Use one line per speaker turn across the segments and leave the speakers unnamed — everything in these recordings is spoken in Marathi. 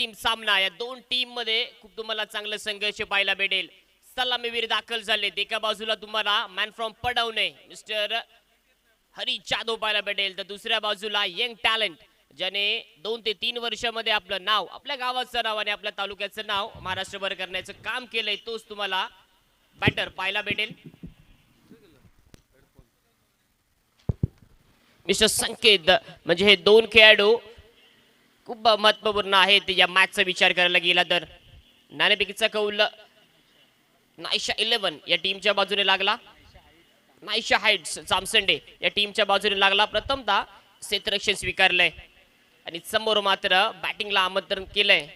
टीम सामना या दोन टीम मध्ये खूप तुम्हाला चांगलं संघर्ष पाहायला भेटेल. सलामीवीर दाखल झालेत. एका बाजूला तुम्हाला man from Padavane mister Hari Jadhav पाहायला भेटेल, तर दुसऱ्या बाजूला यंग टॅलेंट ज्याने 2 ते 3 वर्षामध्ये आपलं नाव, आपल्या गावाचं नाव आणि आपल्या तालुक्याचं नाव महाराष्ट्रभर करण्याचं काम केलंय, तोच तुम्हाला बॅटर पाहायला भेटेल. मिस्टर संकेत म्हणजे हे दोन खेळाडू खूप महत्वपूर्ण आहेत या मॅचचा विचार करायला गेला तर. नाणेफेकीचा कौल नाईशा 11 या टीमच्या बाजूने लागला. नाईशा हाइट्स जामसंडे या टीमच्या बाजूने लागला. प्रथमतः क्षेत्ररक्षण स्वीकारलंय आणि समोर मात्र बॅटिंगला आमंत्रण केलंय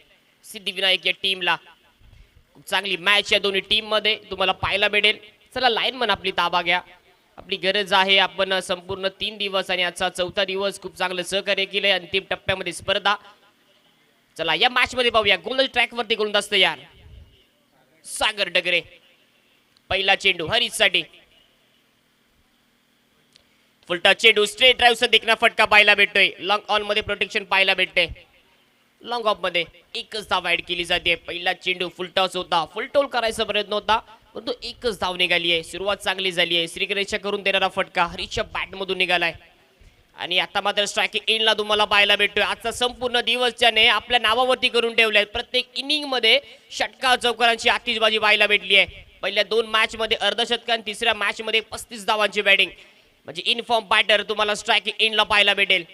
सिद्धिविनायक या टीमला. खूप चांगली मॅच या दोन्ही टीम मध्ये तुम्हाला पाहायला भेटेल. चला लाईनमन आपली ताबा घ्या, आपली गरज आहे. आपण संपूर्ण 3 दिवस आणि आजचा 4था दिवस खूप चांगलं सहकार्य केलंय. अंतिम टप्प्यामध्ये स्पर्धा. चला या मॅच मध्ये पाहूया. गोलंदाज ट्रॅक वरती गोलंदाज तयार सागर डगरे. पहिला चेंडू हरीशसाठी. फुलटा चेंडू स्ट्रेट ड्राईव्हचा देखना फटका पाहायला भेटतोय. लॉंग ऑन मध्ये प्रोटेक्शन पाहायला भेटते. लॉंग ऑफ मध्ये एकच धाव ऍड केली जाते. पहिला चेंडू फुलटॉस होता, फुलटोल करायचा प्रयत्न होता परंतु एकच धाव निघाली आहे. सुरुवात चांगली झाली आहे. श्रीगणेशा करून देणारा फटका हरीशच्या बॅट मधून निघालाय आणि आता मात्र स्ट्रायकिंग एंडला तुम्हाला पाहायला भेटतोय. आजचा संपूर्ण दिवस ज्याने आपल्या नावावरती करून ठेवलाय. प्रत्येक इनिंग मध्ये षटकार चौकारांची आतिषबाजी पाहायला भेटली आहे. पहिल्या 2 मॅच मध्ये अर्धशतक आणि तिसऱ्या मॅच मध्ये 35 धावांची बॅटिंग. म्हणजे इनफॉर्म बॅटर तुम्हाला स्ट्रायकिंग एंडला पाहायला भेटेल.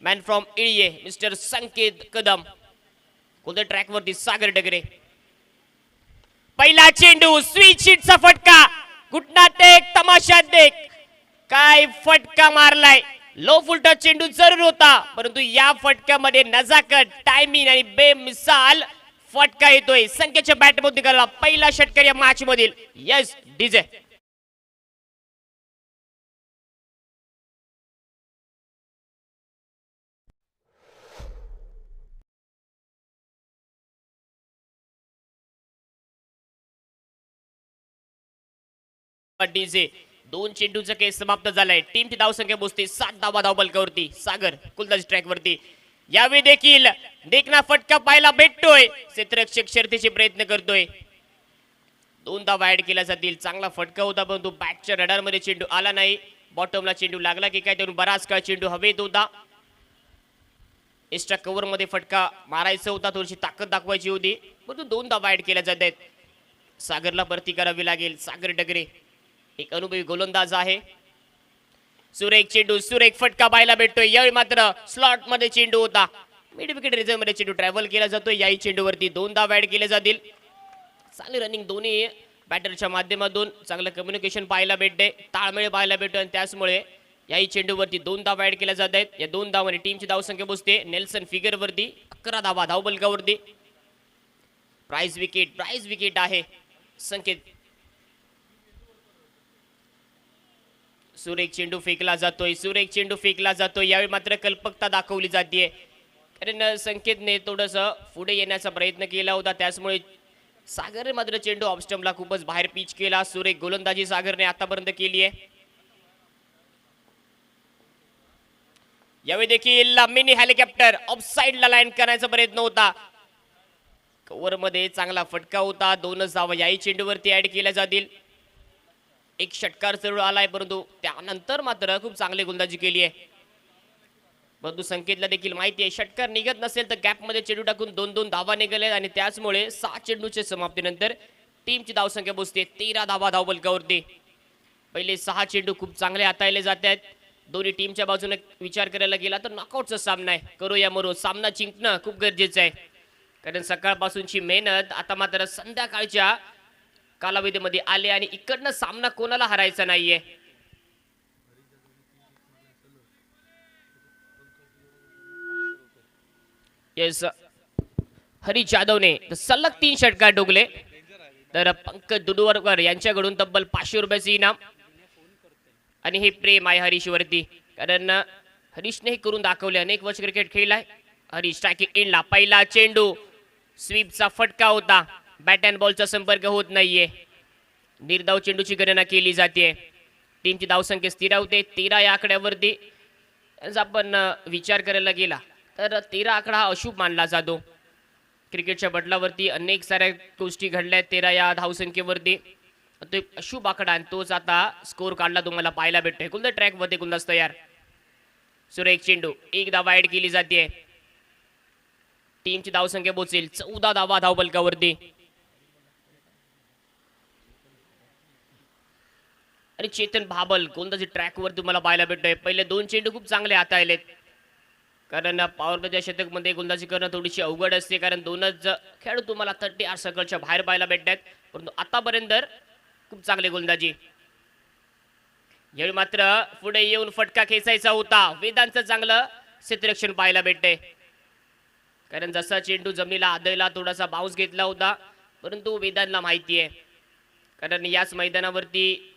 मॅन फ्रॉम इळिये मिस्टर संकेत कदम. कोणत्या ट्रॅक वरती सागर डगरे. पहिला चेंडू स्वीच शीटचा फटका. घुटना टेक तमाशा देख. काय फटका मारलाय. लो फुलटा चेंडू जरूर होता परंतु या फटक्यामध्ये नजाकत, टायमिंग आणि बेमिसाल फटका येतोय. संख्येच्या बॅट मध्ये निघाला पहिला षटकार या मॅच मधील. Yes DJ. डीजे 2 चेंडूचा केस समाप्त झालाय. टीमची धावसंख्या पोहोचते 7 धावा धावबलकावरती. सागर कुलदाज ट्रॅक वरती. यावेळी देखील देखना फटका पाहायला भेटतोय. क्षेत्ररक्षक शर्तीचे प्रयत्न करतोय. 2 धावा ऍड केल्या जातील. चांगला फटका होता परंतु बॅटच्या रडार मध्ये चेंडू आला नाही. बॉटमला चेंडू लागला की काय त्यातून बराच काळ चेंडू हवेत होता. एक्स्ट्रा कव्हर मध्ये फटका मारायचा होता, थोडीशी ताकद दाखवायची होती परंतु 2 धावा ऍड केल्या जात आहेत. सागरला भरती करावी लागेल. सागर डगरे एक अनुभवी गोलंदाज आहे. सुरेख चेंडू, सुरेख फटका पाहायला भेटतोय. यावेळी मात्र स्लॉट मध्ये चेंडू होता. मिड विकेट रिझर्व मध्ये चेंडू ट्रॅव्हल केला जातोय. याही चेंडूवरती 2 धावा ऍड केले जातील. चांगली रनिंग दोन्ही बॅटरच्या माध्यमातून चांगलं कम्युनिकेशन पाहायला भेटते, ताळमेळ पाहायला भेटतो आणि त्याचमुळे याही चेंडूवरती 2 धावा ऍड केल्या जात आहेत. या 2 धावांनी टीमची धावसंख्या पोहोचते नेल्सन फिगर वरती 11 धावा धावबलकावरती. प्राइज विकेट आहे संकेत. सुरेख चेंडू फेकला जातोय. सुरेख चेंडू फेकला जातोय. यावेळी मात्र कल्पकता दाखवली जाते कारण संकेतने थोडस पुढे येण्याचा प्रयत्न केला होता त्याचमुळे सागरने मात्र चेंडू ऑफस्टंपला खूपच बाहेर पिच केला. सुरेख गोलंदाजी सागरने आतापर्यंत केली आहे. यावेळी देखील मिनी हेलिकॉप्टर ऑफसाइडला लँड करण्याचा प्रयत्न होता. कव्हर मध्ये चांगला फटका होता. 2च धावा याही चेंडूवरती ऍड केल्या जातील. एक षटकार जरूर आलाय परंतु त्यानंतर मात्र खूप चांगली गोलंदाजी केली आहे. परंतु संकेतला देखील माहिती आहे षटकार निघत नसेल तर गॅप मध्ये चेंडू टाकून 2-2 धावा निघाले आणि त्याचमुळे 6 चेंडूच्या समाप्तीनंतर टीमची धावसंख्या पोहोचते 13 धावा धावबलकावरती. पहिले 6 चेंडू खूप चांगले हाताळले जात आहेत. दोन्ही टीमच्या बाजूने विचार करायला गेला तर नॉकआउटचा सामना आहे. करो या मरो सामना जिंकणं खूप गरजेचं आहे कारण सकाळपासूनची मेहनत आता मात्र संध्याकाळच्या कालावधीमध्ये आले आणि इकडनं सामना कोणाला हरायचा नाहीये. येस हरी जाधवने सलग 3 षटकार डोगले तर पंकज दुडवरकर यांच्याकडून तब्बल 500 रुपयाचे इनाम. आणि हे प्रेम आहे हरीश वरती कारण हरीशने हे करून दाखवले. अनेक वर्ष क्रिकेट खेळलाय हरीश. स्ट्रायकिंग एंडला पहिला चेंडू स्वीपचा फटका होता. बॅट अँड बॉलचा संपर्क होत नाहीये. निर्धाव चेंडूची गणना केली जाते. टीमची धावसंख्या स्थिर होते 13 या आकड्यावरती. आपण विचार करायला गेला तर 13 आकडा हा अशुभ मानला जातो. क्रिकेटच्या बदलावरती अनेक साऱ्या गोष्टी घडल्या 13 या धावसंख्येवरती. तो एक अशुभ आकडा आणि तोच आता स्कोर काढला तुम्हाला पाहायला भेटतोय. कुंद ट्रॅक वरती कुंदास तयार. सुरेख चेंडू एक धावा ऍड केली जाते. टीमची धावसंख्या पोहोचेल 14 धावा धावफलकावरती. आणि चेतन भाबल कोणताची ट्रॅकवर तुम्हाला पाहायला भेटतोय. पहिले 2 चेंडू खूप चांगले हाताळलेत. कारण पॉवर प्लेच्या शतकमध्ये गोलंदाजी करणं थोडीशी अवघड असते, कारण दोनच खेळाडू तुम्हाला 30 सर्कलच्या बाहेर पाहायला भेटतात. परंतु आतापर्यंत खूप चांगले गोलंदाजी. यावेळी मात्र पुढे येऊन फटका खेचायचा होता. वेदांचं चांगलं क्षेत्ररक्षण पाहायला भेटतंय. कारण जसा चेंडू जमिनीला आदळला थोडासा बाउन्स घेतला होता, परंतु वेदांना माहिती आहे कारण याच मैदानावरती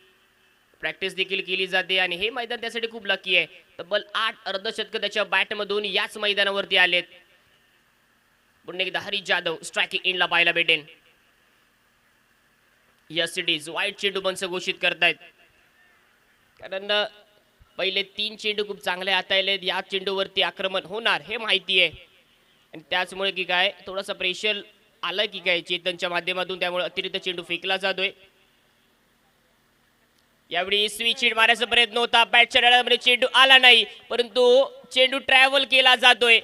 प्रॅक्टिस देखील केली जाते आणि हे मैदान त्यासाठी खूप लकी आहे. तब्बल 8 अर्धशतक त्याच्या बॅटमधून याच मैदानावरती आलेत. पुन्हा एकदा हरीश जाधव स्ट्रायकिंग इनला पाहायला भेटेल. यस्टरडेज वाईट चेंडू बंच घोषित करतायत, कारण पहिले 3 चेंडू खूप चांगले हाताळलेत. या चेंडूवरती आक्रमण होणार हे माहिती आहे आणि त्याचमुळे की काय थोडासा प्रेशर आलं की काय चेतनच्या माध्यमातून, त्यामुळे अतिरिक्त चेंडू फेकला जातोय. यावेळी स्विच हिट मारायचा प्रयत्न होता. बॅटच्या डळ्यामध्ये चेंडू आला नाही, परंतु चेंडू ट्रॅव्हल केला जातोय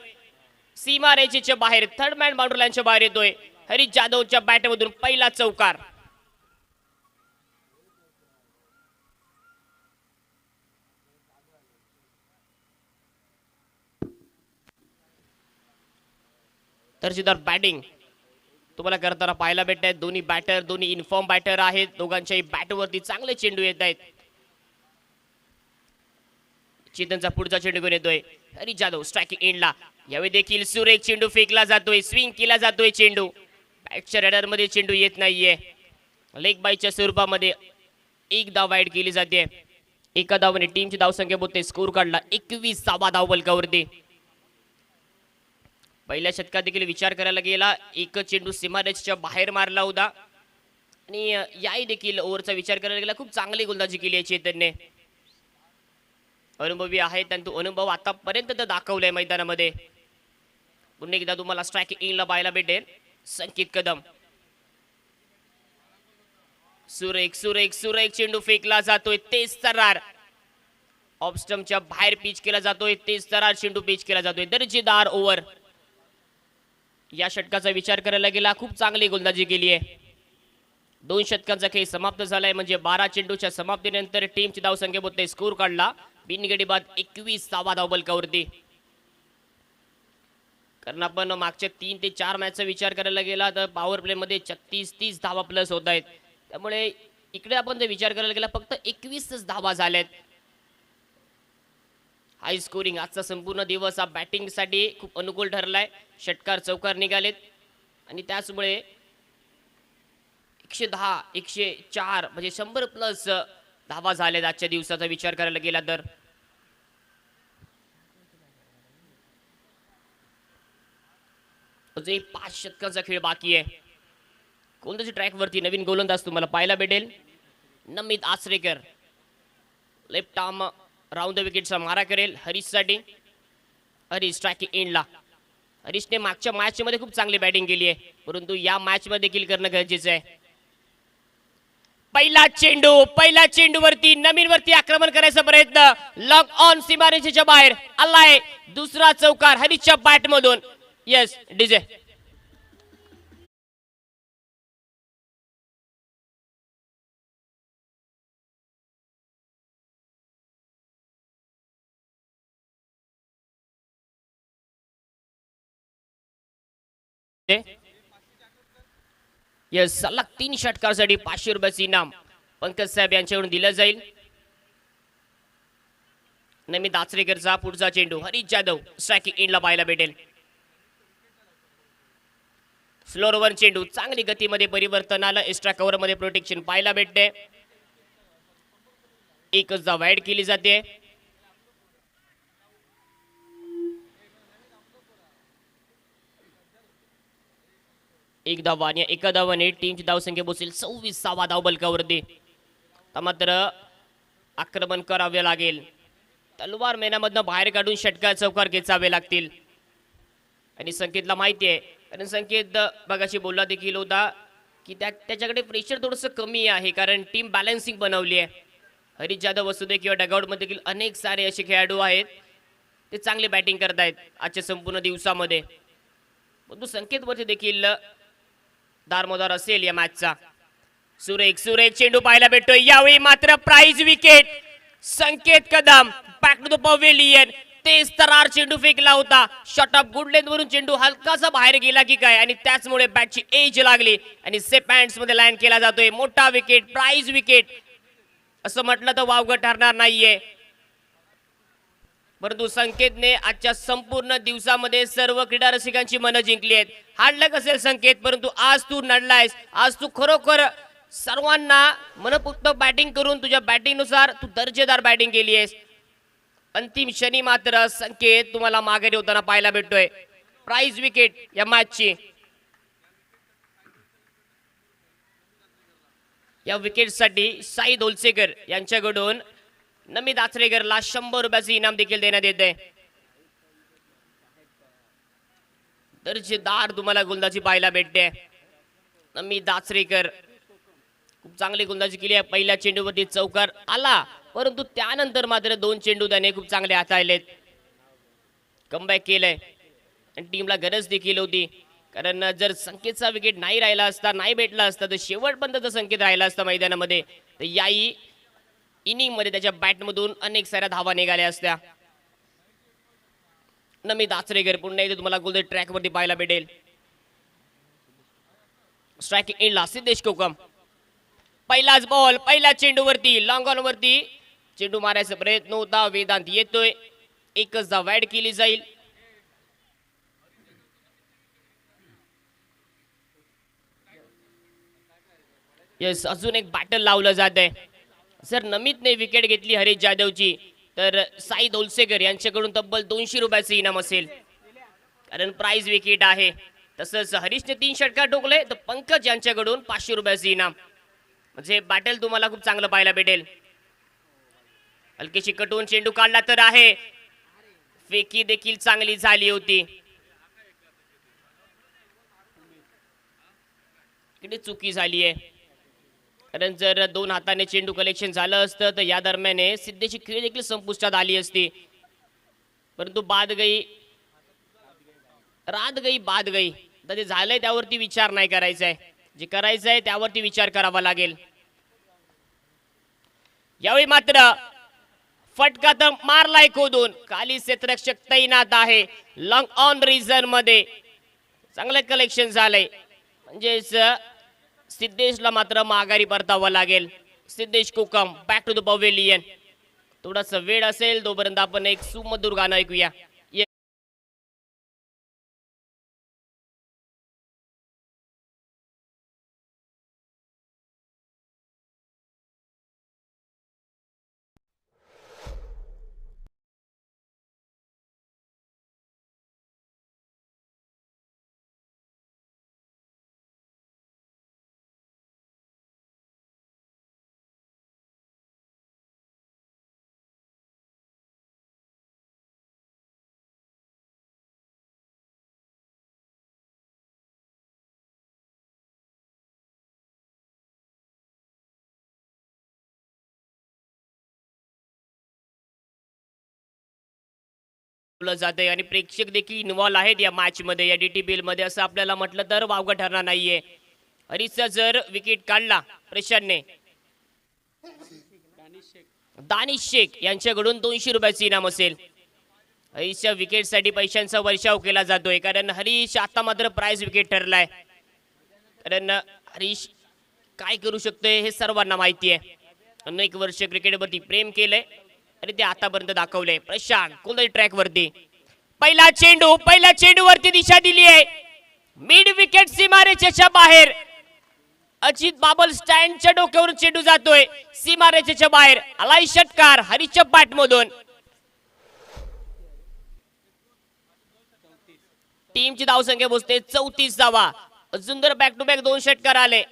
सीमा रेषेच्या बाहेर. थर्ड मॅन बाउंड्री लाईनच्या बाहेर येतोय. हरीश जाधवच्या बॅटमधून पहिला चौकार. दर्जेदार बॅटिंग तुम्हाला करताना पाहायला भेटत आहेत. दोन्ही बॅटर दोन्ही इन्फॉर्म बॅटर आहेत. दोघांच्याही बॅटवरती चांगले चेंडू येत आहेत. चेतनचा पुढचा चेंडू घेऊन येतोय हरीश जाधव स्ट्रायकिंग एंडला. यावेळी देखील सुरेख चेंडू फेकला जातोय. स्विंग केला जातोय चेंडू. बॅटच्या रडार मध्ये चेंडू येत नाहीये. लेग बायच्या स्वरूपामध्ये एक धाव ऍड केली जाते. एका धावाने टीमची धावसंख्या बोलते स्कोर काढला 21 धावफलकावरती. पहिल्या षटकात देखील विचार करायला गेला एक चेंडू सीमारेषेच्या बाहेर मारला होता आणि याही देखील ओव्हरचा विचार करायला गेला खूप चांगली गोलंदाजी केली आहे चेतनने. अनुभवी आहेत आणि तो अनुभव आतापर्यंत तर दाखवलाय मैदानामध्ये. पुन्हा एकदा तुम्हाला स्ट्रायकिंग इनला पाहायला भेटेल संकेत कदम. सुरेख सुरेख सुरेख चेंडू फेकला जातोय. तेज तरार ऑफ स्टंपच्या बाहेर पिच केला जातोय. तेज तरार चेंडू पिच केला जातोय. दर्जेदार ओव्हर. या षटकाचा विचार करायला गेला खूप चांगली गोलंदाजी केली आहे. 2 षटकांचा खेळ समाप्त झालाय, म्हणजे 12 चेंडूच्या समाप्तीनंतर टीमची धावसंख्या बोलते स्कोर काढला बिनगडी बाद 21 धावफलकावरती. कारण आपण मागच्या 3 ते 4 मॅचचा विचार करायला गेला तर पॉवर प्ले मध्ये 36-30 धावा प्लस होत आहेत. त्यामुळे इकडे आपण जर विचार करायला गेला फक्त 21च धावा झाल्यात. हाय स्कोरिंग आजचा संपूर्ण दिवस हा बॅटिंगसाठी खूप अनुकूल ठरलाय. षटकार चौकार निघालेत आणि त्याचमुळे 110 104 म्हणजे 100 प्लस धावा झाल्यात आजच्या दिवसाचा विचार करायला गेला तर. अजून 5 षटकांचा खेळ बाकी आहे. कोणत्याच्या ट्रॅक वरती नवीन गोलंदाज तुम्हाला पाहायला भेटेल. Namit Achrekar left arm round the विकेटचा मारा करेल हरीशसाठी. हरीश स्ट्रायकिंग एंडला. हरीशने मागच्या मॅच मध्ये खूप चांगली बॅटिंग केली आहे, परंतु या मॅच मध्ये देखील करणं गरजेचं आहे. पहिला चेंडू वरती नवीन वरती आक्रमण करायचा प्रयत्न. लॉक ऑन सीमारेषेच्या बाहेर आलाय. दुसरा चौकार हरीशच्या बॅट मधून. येस डीजे यस सलग 3 षटकासाठी 500 रुपयाचे इनाम पंकज साहेब यांच्याकडून दिलं जाईल. नमित आचरेकरचा पुढचा चेंडू हरीश जाधव स्ट्रायकिंग एंडला पाहायला भेटेल. फ्लोर वन चेंडू चांगली गतीमध्ये परिवर्तन आलं. एक्स्ट्रा कव्हर मध्ये प्रोटेक्शन पाहायला भेटते. एकच धाव ऍड केली जाते. एक धाव आणि एका धावाने टीमची धावसंख्या पोहोचेल 26 धावफलकावरती. मात्र आक्रमण करावे लागेल. तलवार मैदानामधनं बाहेर काढून षटकार चौकार खेचावे लागतील आणि संकेतला माहिती आहे कारण संकेत बघाशी बोलला देखील होता की त्याच्याकडे प्रेशर थोडंसं कमी आहे, कारण टीम बॅलन्सिंग बनवली आहे. हरीश जाधव असू दे किंवा डगआउटमध्ये देखील अनेक सारे असे खेळाडू आहेत, ते चांगले बॅटिंग करतायत आजच्या संपूर्ण दिवसामध्ये. परंतु संकेतवरती देखील दारमोदार असेल या मॅचचा. सुरेख सुरेख चेंडू पाहायला भेटतोय. यावेळी मात्र prize wicket. Sanket Kadam back to the pavilion. तेज तरार चेंडू फेकला होता. शॉट ऑफ गुड लेंथ वरून चेंडू हलकासा बाहेर गेला की काय, आणि त्याचमुळे बॅटची एज लागली आणि सेफ हँड्स मध्ये लँड केला जातोय. मोठा विकेट, प्राइज विकेट असं म्हटलं तर वावगं ठरणार नाहीये. परंतु संकेतने आजच्या संपूर्ण दिवसामध्ये सर्व क्रीडा रसिकांची मनं जिंकली आहेत. हारलं असेल संकेत, परंतु आज तू नडलायस. आज तू खरोखर सर्वांना मनपुक्त बॅटिंग करून तुझ्या बॅटिंग नुसार तू दर्जेदार बॅटिंग केली आहेस. अंतिम क्षणी मात्र संकेत तुम्हाला माघारी होताना पाहायला भेटतोय. प्राइज विकेट या मॅचची. या विकेटसाठी साई दोलसेकर यांच्याकडून नमित आचरेकरला 100 रुपयाचे इनाम देखील देण्यात येते. दर्जेदार तुम्हाला गोलंदाजी पाहायला भेटते. नमित आचरेकर खूप चांगली गोलंदाजी केली आहे. पहिल्या चेंडूवरती चौकार आला, परंतु त्यानंतर मात्र 2 चेंडू त्याने खूप चांगले हाताळलेत. कमबॅक केलंय आणि टीमला गरज देखील होती, कारण जर संकेतचा विकेट नाही राहिला असता, नाही भेटला असता, तर शेवटपर्यंत जर संकेत राहिला असता मैदानामध्ये, तर याही इनिंग मध्ये त्याच्या बॅटमधून अनेक साऱ्या धावा निघाल्या असत्या. नमित आचरेकर पुन्हा एकदा तुम्हाला गोल्डन ट्रॅक वरती पाहायला भेटेल. स्ट्रायकिंग एंडला सिद्धेश कोकम. पहिलाच बॉल, पहिल्या चेंडूवरती लॉंग ऑन वरती चेंडू मारायचा प्रयत्न होता. वेदांत येतोय. एकच धाव ऍड केली जाईल. यस, अजून एक बॅटल लावलं जात आहे. जर नमितने विकेट घेतली हरीश जाधवची, तर साई दोलसेकर यांच्याकडून तब्बल 200 रुपयाचे इनाम असेल, कारण प्राइज विकेट आहे. तसंच हरीशने 3 षटकार ठोकले, तर पंकज यांच्याकडून 500 रुपयाचे इनाम. म्हणजे बॅटल तुम्हाला खूप चांगलं पाहायला भेटेल. हलकीशी कटून चेंडू काढला तर आहे. फेकी देखील चांगली झाली होती. इकडे चुकी झाली आहे, कारण जर 2 हाताने चेंडू कलेक्शन झालं असतं तर या दरम्यान सिद्धेची खेळी देखील संपुष्टात आली असती. परंतु बाद गई रात गई बाद गई. तर ते झालंय त्यावरती विचार नाही करायचा आहे. जे करायचं आहे त्यावरती विचार करावा लागेल. यावेळी मात्र फटका तर मारलाय खोदून. खाली क्षेत्ररक्षक तैनात आहे. लॉंग ऑन रिझन मध्ये चांगलं कलेक्शन झालंय. म्हणजेच सिद्धेशला मात्र माघारी परतावं लागेल. सिद्धेश कोकम बॅक टू द पवेलियन. थोडासा वेळ असेल तोपर्यंत आपण एक सुमधुर गाणं ऐकूया. जाते आणि प्रेक्षक देखील इन्व्हॉल्व आहेत या मॅच मध्ये, या DTPL मध्ये, असं आपल्याला म्हटलं तर वावगं ठरणार नाहीये. हरीशचा जर विकेट काढला प्रेक्षाने, दानिश शेख यांच्याकडून 200 रुपयाचे इनाम असेल. हरीशच्या विकेट साठी पैशांचा वर्षाव केला जातोय, कारण हरीश आता मात्र प्राइज विकेट ठरलाय. कारण हरीश काय करू शकतोय हे सर्वांना माहिती आहे. अनेक वर्ष क्रिकेटवरती प्रेम केलंय आणि ते आतापर्यंत दाखवले. प्रशांत कोणत्या ट्रॅक वरती पहिला चेंडू वरती दिशा दिली आहे. मिड विकेट सीमारेषेच्या बाहेर. अजित बाबल स्टँडच्या डोक्यावरून चेंडू जातोय सीमारेषेच्या बाहेर. आलाय षटकार हरीशच्या बॅट मधून. टीमची धावसंख्या पोहोचते 34 धावा. अजून जर बॅक टू बॅक 2 षटकार आले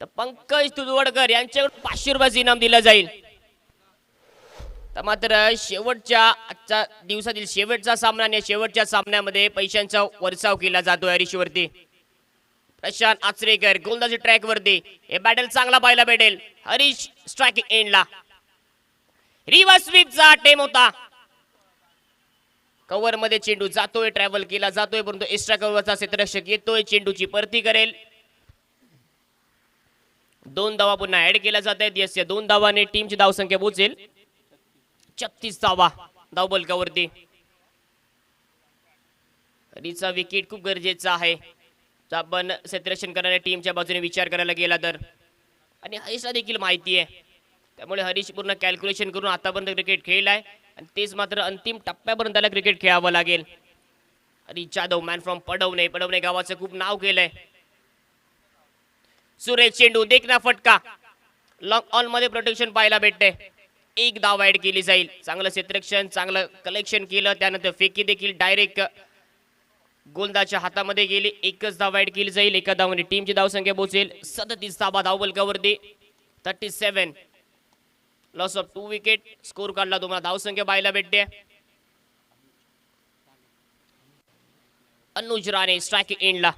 तर पंकज तुडवडकर यांच्याकडून 500 रुपयाचे इनाम दिलं जाईल. तर मात्र शेवटच्या आजच्या दिवसातील शेवटचा सामना आणि या शेवटच्या सामन्यामध्ये पैशांचा वर्षाव केला जातोय हरीशवरती. प्रशांत आचरेकर गोलंदाजी ट्रॅक वरती. हे बॅटल चांगला पाहायला भेटेल. हरीश स्ट्रायकिंग एंडला. रिव्हर्स स्वीपचा अटेम्प्ट होता. कव्हर मध्ये चेंडू जातोय, ट्रॅव्हल केला जातोय, परंतु एक्स्ट्रा कव्हरचा क्षेत्ररक्षक येतोय, चेंडूची परती करेल. 2 धावा पुन्हा ऍड केल्या जात आहेत. यस, या 2 धावाने टीमची धावसंख्या पोहोचेल 36 धावा धावबलकावरती. हरीचा विकेट खूप गरजेचा आहे आपण क्षेत्ररक्षण करणाऱ्या टीमच्या बाजूने विचार करायला गेला तर. आणि हरीशला देखील माहिती आहे, त्यामुळे हरीश पूर्ण कॅल्क्युलेशन करून आतापर्यंत क्रिकेट खेळलाय आणि तेच मात्र अंतिम टप्प्यापर्यंत त्याला क्रिकेट खेळावं लागेल. हरीश जाधव मॅन फ्रॉम पडवणे गावाचं खूप नाव केलंय. सुरेश चेंडू देखना फटका. लॉंग ऑन मध्ये प्रोटेक्शन पाहायला भेटते. 1 धाव ऍड केली जाईल. चांगलं क्षेत्ररक्षण, चांगलं कलेक्शन केलं, त्यानंतर फेकी देखील डायरेक्ट गोलंदाजच्या हातामध्ये गेली. 1च धाव ऍड केली जाईल. 1 धावाने टीमची धावसंख्या पोहोचेल 37 धावा धावबलकावरती. 37. Loss of 2 wicket. स्कोर काढला तुम्हाला धावसंख्या पाहायला भेटते. अनुज राणे स्ट्रायकिंग एंडला.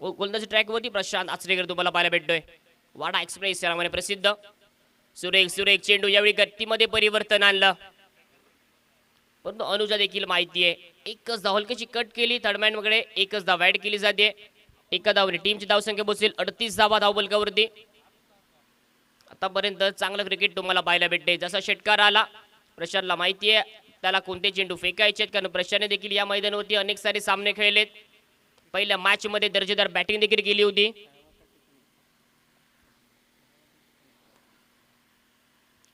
गोलंदाजी ट्रॅक वरती प्रशांत आचरेकर तुम्हाला पाहायला भेटतोय. वाडा एक्सप्रेस या नावाने प्रसिद्ध. सुरेख चेंडू यावेळी गतीमध्ये परिवर्तन आणलं, परंतु अनुजा देखील माहिती आहे 1च धाव हलकीची कट केली. थर्डमॅन वगैरे 1च धाव ऍड केली जाते. 1 धावाने टीमची धावसंख्या पोहोचेल 38 धावा धावबलकावरती. आतापर्यंत चांगलं क्रिकेट तुम्हाला पाहायला भेटते. जसा षटकार आला, प्रशांतला माहिती आहे त्याला कोणते चेंडू फेकायचे आहेत, कारण प्रशांतने देखील या मैदानावरती अनेक सारे सामने खेळलेत. पहिल्या मॅच मध्ये दर्जेदार बॅटिंग देखील केली होती.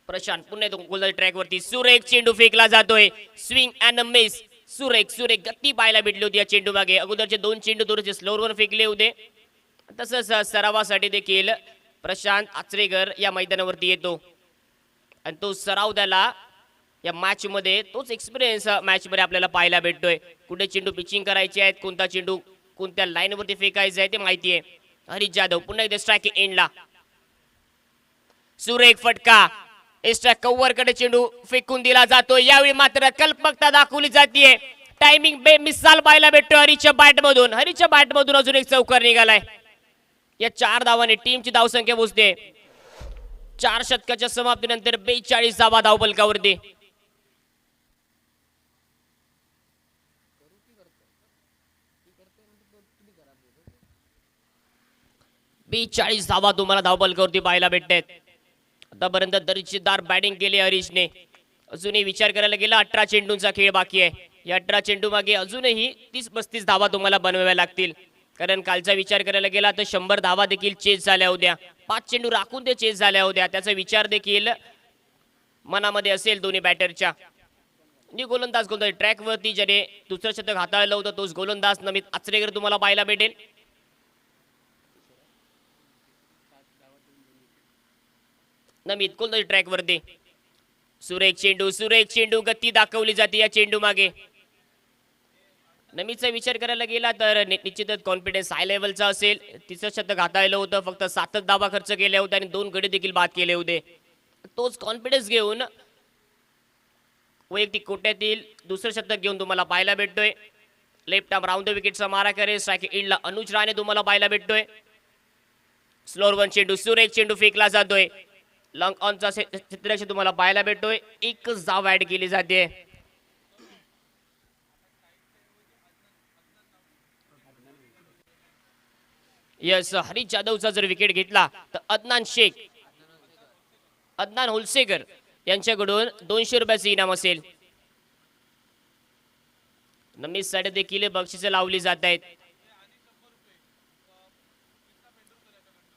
प्रशांत पुन्हा गोलंदाजी ट्रॅक वरती. सुरेख चेंडू फेकला जातोय. Swing and miss. सुरेख गती पाहायला भेटली होती या चेंडू मागे. अगोदरचे 2 चेंडू थोडेसे स्लोवर फेकले होते. तसंच सरावासाठी देखील प्रशांत आचरेकर या मैदानावरती येतो आणि तो सराव त्याला या मॅच मध्ये, तोच एक्सपिरियन्स मॅच मध्ये आपल्याला पाहायला भेटतोय. कुठे चेंडू पिचिंग करायचे आहेत, कोणता चेंडू कोणत्या लाईन वरती फेकायचा आहे ते माहिती आहे. हरीश जाधव पुन्हा एकदा स्ट्रायकिंग एंडला. सुरेख फटका. एक्स्ट्रा कव्हर कडे चेंडू फेकून दिला जातो. यावेळी मात्र कल्पकता दाखवली जाते. टायमिंग बेमिसाल पाहायला भेटतो हरीच्या बॅट मधून. हरीच्या बॅट मधून अजून एक चौकार निघालाय. या 4 धावाने टीमची धावसंख्या पोहोचते 4 षटकाच्या समाप्तीनंतर 42 धावा धावबलकावरती. बेचाळीस धावा तुम्हाला धावबलकावरती पाहायला भेटतात. आतापर्यंत दर्जेदार बॅटिंग केली हरीशने. अजूनही विचार करायला गेला 18 चेंडूंचा खेळ बाकी आहे. या 18 चेंडू मागे अजूनही 30-35 धावा तुम्हाला बनवाव्या लागतील, कारण कालचा विचार करायला गेला तर 100 धावा देखील चेस झाल्या होत्या. 5 चेंडू राखून ते चेस झाल्या होत्या. त्याचा विचार देखील मनामध्ये असेल दोन्ही बॅटरच्या. गोलंदाज ट्रॅक वरती ज्याने दुसरं शतक हाताळलं होतं तोच गोलंदाज नमित आचरेकर तुम्हाला पाहायला भेटेल. नमित गोलंदाजी ट्रॅक वरती. सुरेख चेंडू गती दाखवली जाते या चेंडू मागे. नमितचा विचार करायला गेला तर निश्चितच कॉन्फिडन्स हाय लेवलचा असेल. तिसरं शतक हाताळलं होतं, फक्त 7च धावा खर्च केल्या होत्या आणि 2 गडी देखील बाद केले होते. तोच कॉन्फिडन्स घेऊन वैयक्तिक कोट्यातील दुसरं शतक घेऊन तुम्हाला पाहायला भेटतोय. लेफ्ट आर्म राऊंड द विकेटचा मारा करेल. स्ट्रायकिंग एंडला अनुज राणे तुम्हाला पाहायला भेटतोय. स्लोअर वन चेंडू. सुरेख चेंडू फेकला जातोय. लॉंग ऑनचा क्षेत्ररक्षक तुम्हाला पाहायला भेटतोय. 1च धाव ऍड केली जाते. यस, हरीश जाधवचा जर विकेट घेतला तर अदनान हुलसेकर यांच्याकडून 200 रुपयाचे इनाम असेल. नमित साठी देखील बक्षिसे लावली जात आहेत.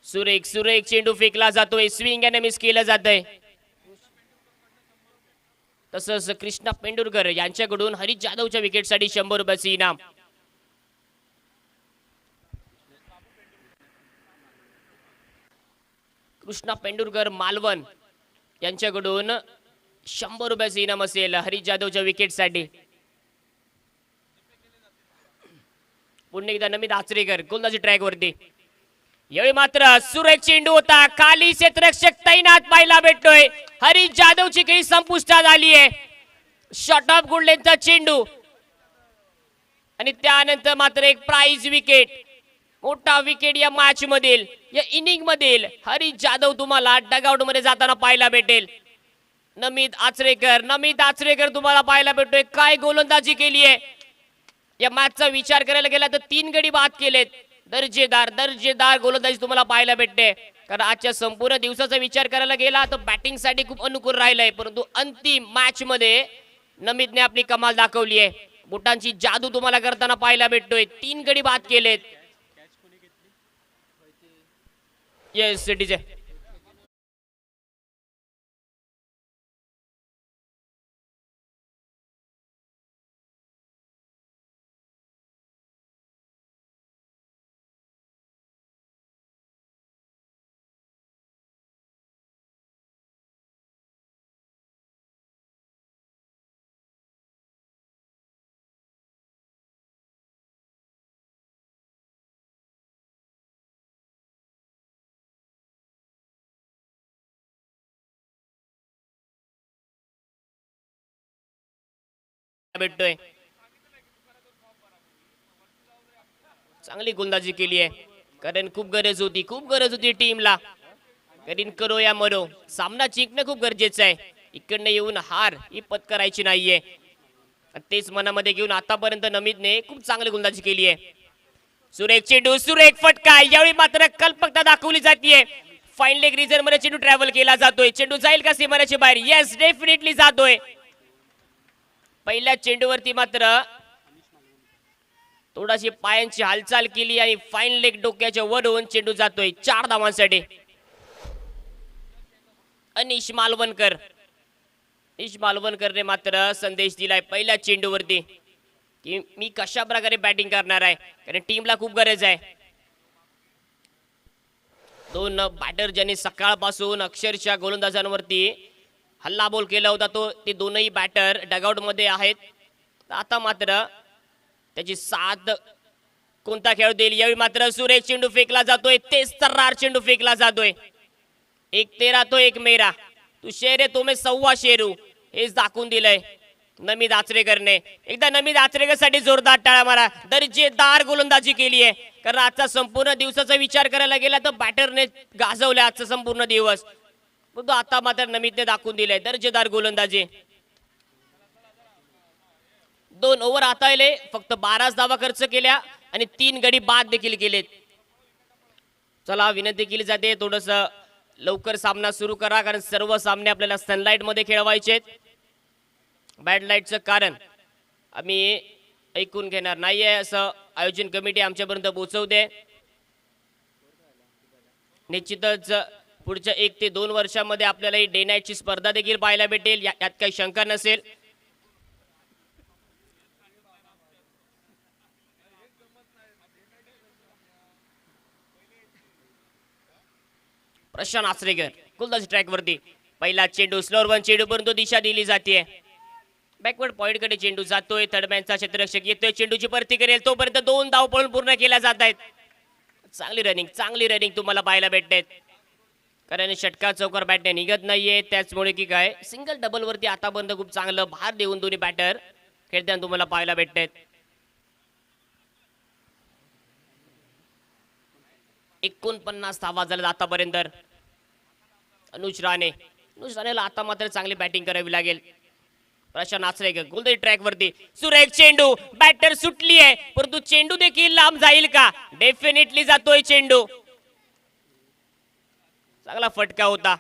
सुरेख चेंडू फेकला जातोय. स्विंग आणि मिस केलं जात आहे. तसंच कृष्णा पेंडुरकर यांच्याकडून हरीश जाधवच्या विकेटसाठी 100 रुपयाचे इनाम. कृष्णा पेंडुरकर मालवण यांच्याकडून 100 रुपयाचे इनाम असेल हरीश जाधवच्या विकेटसाठी. पुन्हा एकदा नमित आचरेकर गोलंदाजी ट्रॅक वरती. यावेळी मात्र सुरेख चेंडू होता. खाली क्षेत्ररक्षक तैनात पाहायला भेटतोय. हरीश जाधवची खेळी संपुष्टात आली आहे. शॉट ऑफ गुडलेनचा चेंडू आणि त्यानंतर मात्र एक प्राइज विकेट, मोठा विकेट या मॅच मधील, या इनिंग मधील हरीश जाधव तुम्हाला डगआउट मध्ये जाताना पाहायला भेटेल. नमित आचरेकर तुम्हाला पाहायला भेटतोय. काय गोलंदाजी केली आहे. या मॅचचा विचार करायला गेला तर 3 गडी बाद केलेत. दर्जेदार गोलंदाजी तुम्हाला पाहायला भेटते. कारण आजच्या संपूर्ण दिवसाचा विचार करायला गेला तर बॅटिंग साठी खूप अनुकूल राहिलंय, परंतु अंतिम मॅच मध्ये नमितने आपली कमाल दाखवली आहे. बुटांची जादू तुम्हाला करताना पाहायला भेटतोय. 3 गडी बाद केलेत. येस डीजे भेटतोय. चांगली गोलंदाजी केली आहे. कारण खूप गरज होती टीमला. करीन करो या मरो, सामना जिंकणं खूप गरजेचं आहे. इकडनं येऊन हार ही पत्करायची नाहीये. तेच मनामध्ये घेऊन आतापर्यंत नमितने खूप चांगली गोलंदाजी केली आहे. सुरेख चेंडू, सुरेख फटका. यावेळी मात्र कल्पकता दाखवली जाते. फाईन लेग रिजन मध्ये चेंडू ट्रॅव्हल केला जातोय. चेंडू जाईल का सीमारेषे बाहेर? येस, डेफिनेटली जातोय. पहिल्या चेंडूवरती मात्र थोडाशी पायांची हालचाल केली आणि फाईन लेग डोक्याच्या वरून चेंडू जातोय 4 धावांसाठी. अनिश मालवणकरने मात्र संदेश दिलाय पहिल्या चेंडूवरती की मी कशा प्रकारे बॅटिंग करणार आहे, कारण टीमला खूप गरज आहे. 2 बॅटर ज्यांनी सकाळपासून अक्षरशः गोलंदाजांवरती हल्लाबोल केला होता, ते दोनही बॅटर डगआउट मध्ये आहेत. आता मात्र त्याची साथ कोणता खेळ देईल. यावेळी मात्र सुरेख चेंडू फेकला जातोय. तेच तर्रार चेंडू फेकला जातोय. 1 तेरा तो 1 मेरा, तू शेर आहे तो मैं सव्वा शेरू, हेच दाखवून दिलंय नमित आचरेकरने. एकदा नमित आचरेकरसाठी जोरदार टाळ्या मारा. दर्जेदार गोलंदाजी केली आहे. कारण आजचा संपूर्ण दिवसाचा विचार करायला गेला तर बॅटरने गाजवला आजचा संपूर्ण दिवस. परंतु आता मात्र नमितने दाखवून दिलंय दर्जेदार गोलंदाजी. 2 ओव्हर हाताळले, फक्त 12 धावा खर्च केल्या आणि 3 गडी बाद देखील केलेत. चला, विनंती केली जाते थोडस लवकर सामना सुरू करा, कारण सर्व सामने आपल्याला सनलाइट मध्ये खेळवायचे. बॅड लाईटचं कारण आम्ही ऐकून घेणार नाहीये असं आयोजन कमिटी आमच्यापर्यंत पोहोचवते. निश्चितच पुढच्या 1 ते 2 वर्षामध्ये आपल्याला ही डे नाईटची स्पर्धा देखील पाहायला भेटेल, यात काही शंका नसेल. प्रशांत आचरेकर गोलंदाजी ट्रॅक वरती. पहिला चेंडू स्लोअर 1 चेंडू, परंतु दिशा दिली जाते. बॅकवर्ड पॉइंट कडे चेंडू जातोय. थर्ड मॅनचा क्षेत्ररक्षक येतोय, चेंडूची परती करेल तोपर्यंत 2 धाव पळून पूर्ण केल्या जात आहेत. चांगली रनिंग तुम्हाला पाहायला भेटते. कारण षटकार चौकार बॅटने निघत नाहीये, त्याचमुळे की काय सिंगल डबल वरती आतापर्यंत खूप चांगलं भार देऊन दोन्ही बॅटर खेळताना तुम्हाला पाहायला भेटतात. 49 धावा झाल्यात आतापर्यंत. अनुज राणेला आता मात्र चांगली बॅटिंग करावी लागेल. प्रशांत आचरेकर गोलंदाजी ट्रॅक वरती. सुरेख चेंडू, बॅटर सुटली आहे, परंतु चेंडू देखील लांब जाईल का? डेफिनेटली जातोय चेंडू. चांगला फटका होता.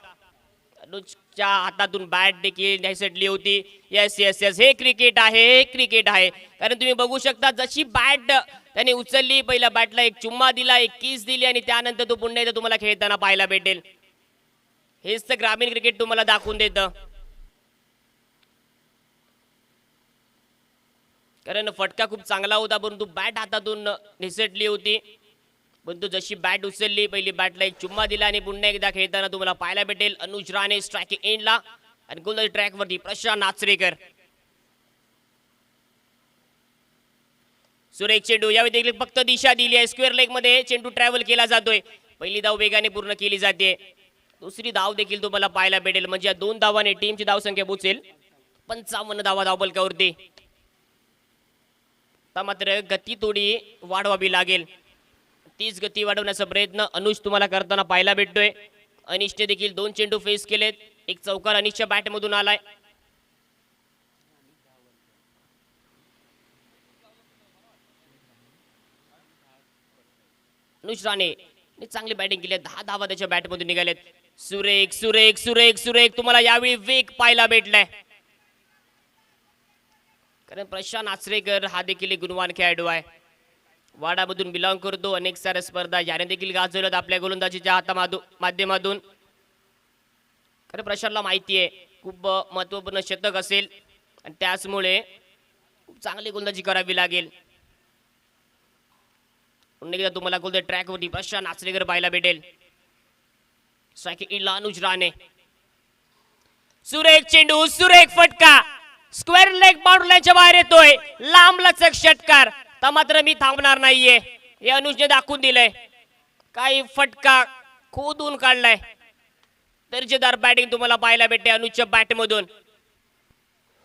अनुजच्या हातातून बॅट देखील निसटली होती. येस, हे क्रिकेट आहे. कारण तुम्ही बघू शकता जशी बॅट त्याने उचलली, पहिल्या बॅटला एक चुम्मा दिला, एक किस दिली आणि त्यानंतर तो पुन्हा एकदा तुम्हाला खेळताना पाहायला भेटेल. हेच तर ग्रामीण क्रिकेट तुम्हाला दाखवून देतं. कारण फटका खूप चांगला होता, परंतु बॅट हातातून निसटली होती. परंतु जशी बॅट उचलली, पहिली बॅटला एक चुम्मा दिला आणि पुन्हा एकदा खेळताना तुम्हाला पाहायला भेटेल. अनुज राणे स्ट्रायकिंग एंडला आणि गोलंदाजी ट्रॅक वरती प्रशांत आचरेकर. सुरेख चेंडू, यावेळी देखील फक्त दिशा दिली आहे. स्क्वेअर लेग मध्ये चेंडू ट्रॅव्हल केला जातोय. पहिली धाव वेगाने पूर्ण केली जाते. दुसरी धाव देखील तुम्हाला पाहायला भेटेल, म्हणजे या 2 धावाने टीमची धावसंख्या पोहोचेल 55 धावा धावबलकावरती. आता मात्र गती थोडी वाढवावी लागेल. तीच गती वाढवण्याचा प्रयत्न अनुज तुम्हाला करताना पाहायला भेटतोय. अनिशने देखील 2 चेंडू फेस केलेत. एक चौकार अनिशच्या बॅट मधून आलाय. अनुज राणे चांगली बॅटिंग केली. 10 धावा त्याच्या बॅट मधून निघालेत. सुरेख सुरेख सुरेख सुरेख तुम्हाला यावेळी वेग पाहायला भेटलाय, कारण प्रशांत आचरेकर हा देखील एक गुणवान खेळाडू आहे. वाडामधून बिलॉंग करतो. अनेक साऱ्या स्पर्धा याने देखील गाजवल्यात आपल्या गोलंदाजीच्या माध्यमातून. कारण प्रशांतला माहिती आहे खूप महत्वपूर्ण शतक असेल आणि त्याचमुळे खूप चांगली गोलंदाजी करावी लागेल. पुन्हा एकदा तुम्हाला गोलंदाज ट्रॅकवरती प्रशांत आचरेकर पाहायला भेटेल. स्ट्रायकिंग अनुज राणे. सुरेख चेंडू, सुरेख फटका, स्क्वेअर लेग बाउंड्रीच्या बाहेर येतोय. लांब लचक षटकार. तर मात्र मी थांबणार नाहीये हे अनुजने दाखवून दिलंय. काही फटका खोदून काढलाय. दर्जेदार बॅटिंग तुम्हाला पाहायला भेटते अनुजच्या बॅट मधून,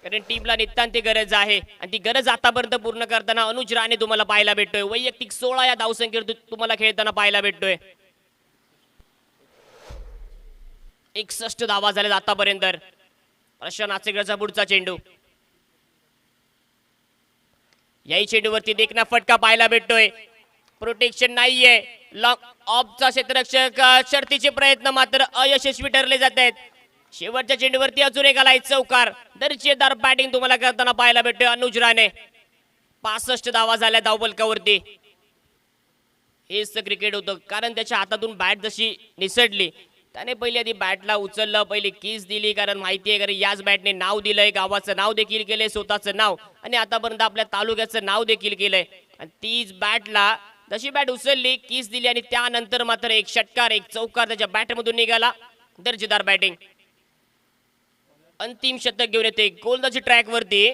कारण टीमला नितांत गरज आहे आणि ती गरज आतापर्यंत पूर्ण करताना अनुज राणे तुम्हाला पाहायला भेटतोय. वैयक्तिक 16 या धावसंख्येवर तुम्हाला खेळताना पाहायला भेटतोय. 61 धावा झाल्यात आतापर्यंत. प्रशांत आचरेकरचा पुढचा चेंडू. याही चेंडूवरती देखना फटका पाहायला भेटतोय. प्रोटेक्शन नाहीये. लॉंग ऑफचा क्षेत्ररक्षक शर्तीचे प्रयत्न मात्र अयशस्वी ठरले जात आहेत. शेवटच्या चेंडूवरती अजून एक आलाय चौकार. दर्जेदार बॅटिंग तुम्हाला करताना पाहायला भेटतोय अनुज राणे. 65 धावा झाल्या धावबलकावरती. हेच क्रिकेट होतं, कारण त्याच्या हातातून बॅट जशी निसटली त्याने पहिले आधी बॅटला उचललं, पहिली किस दिली, कारण माहिती आहे कारण याच बॅटने नाव दिलंय, गावाचं नाव देखील केलंय, स्वतःचं नाव आणि आतापर्यंत आपल्या तालुक्याचं नाव देखील केलंय. आणि तीच बॅटला जशी बॅट उचलली, किस दिली आणि त्यानंतर मात्र एक षटकार, एक चौकार त्याच्या बॅटमधून निघाला. दर्जेदार बॅटिंग. अंतिम शतक घेऊन येते गोलंदाजी ट्रॅक वरती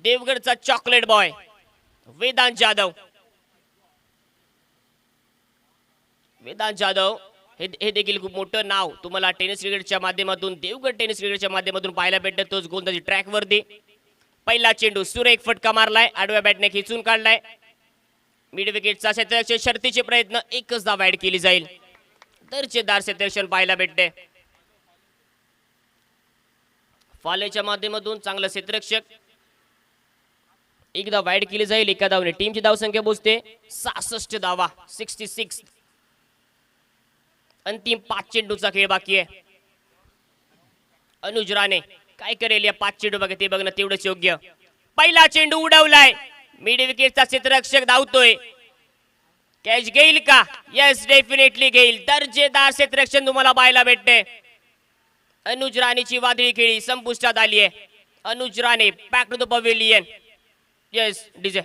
देवगडचा चॉकलेट बॉय वेदांत जाधव. वेदांत जाधव हे देखील खूप मोठं नाव तुम्हाला टेनिस क्रिकेटच्या माध्यमातून, देवगड टेनिस क्रिकेटच्या माध्यमातून पाहायला भेटत. तोच गोलंदाजी ट्रॅक वरती. पहिला चेंडू, सुरेख फटका मारलाय, आडव्या बॅटने खिचून काढलाय. मिड विकेटचा क्षेत्ररक्षक शर्तीचे प्रयत्न, एकच धाव ऍड केली जाईल. दर्जेदार क्षेत्ररक्षण पाहायला भेटते. फालेच्या माध्यमातून चांगलं क्षेत्ररक्षक, एक धाव ऍड केली जाईल. एका धावने टीमची धावसंख्या पोहोचते 66 धावा, 66. अंतिम 5 चेंडूचा खेळ बाकी आहे. अनुज राणे काय करेल या 5 चेंडू बघा, ते बघणं तेवढंच योग्य. पहिला चेंडू उडवलाय, मिड विकेटचा क्षेत्ररक्षक धावतोय. कॅच घेईल का? यस, डेफिनेटली घेईल. दर्जेदार क्षेत्ररक्षण तुम्हाला पाहायला भेटते. अनुज राणेची वादळी खेळी संपुष्टात आली आहे. Anuj Rane back to the pavilion. Yes DJ.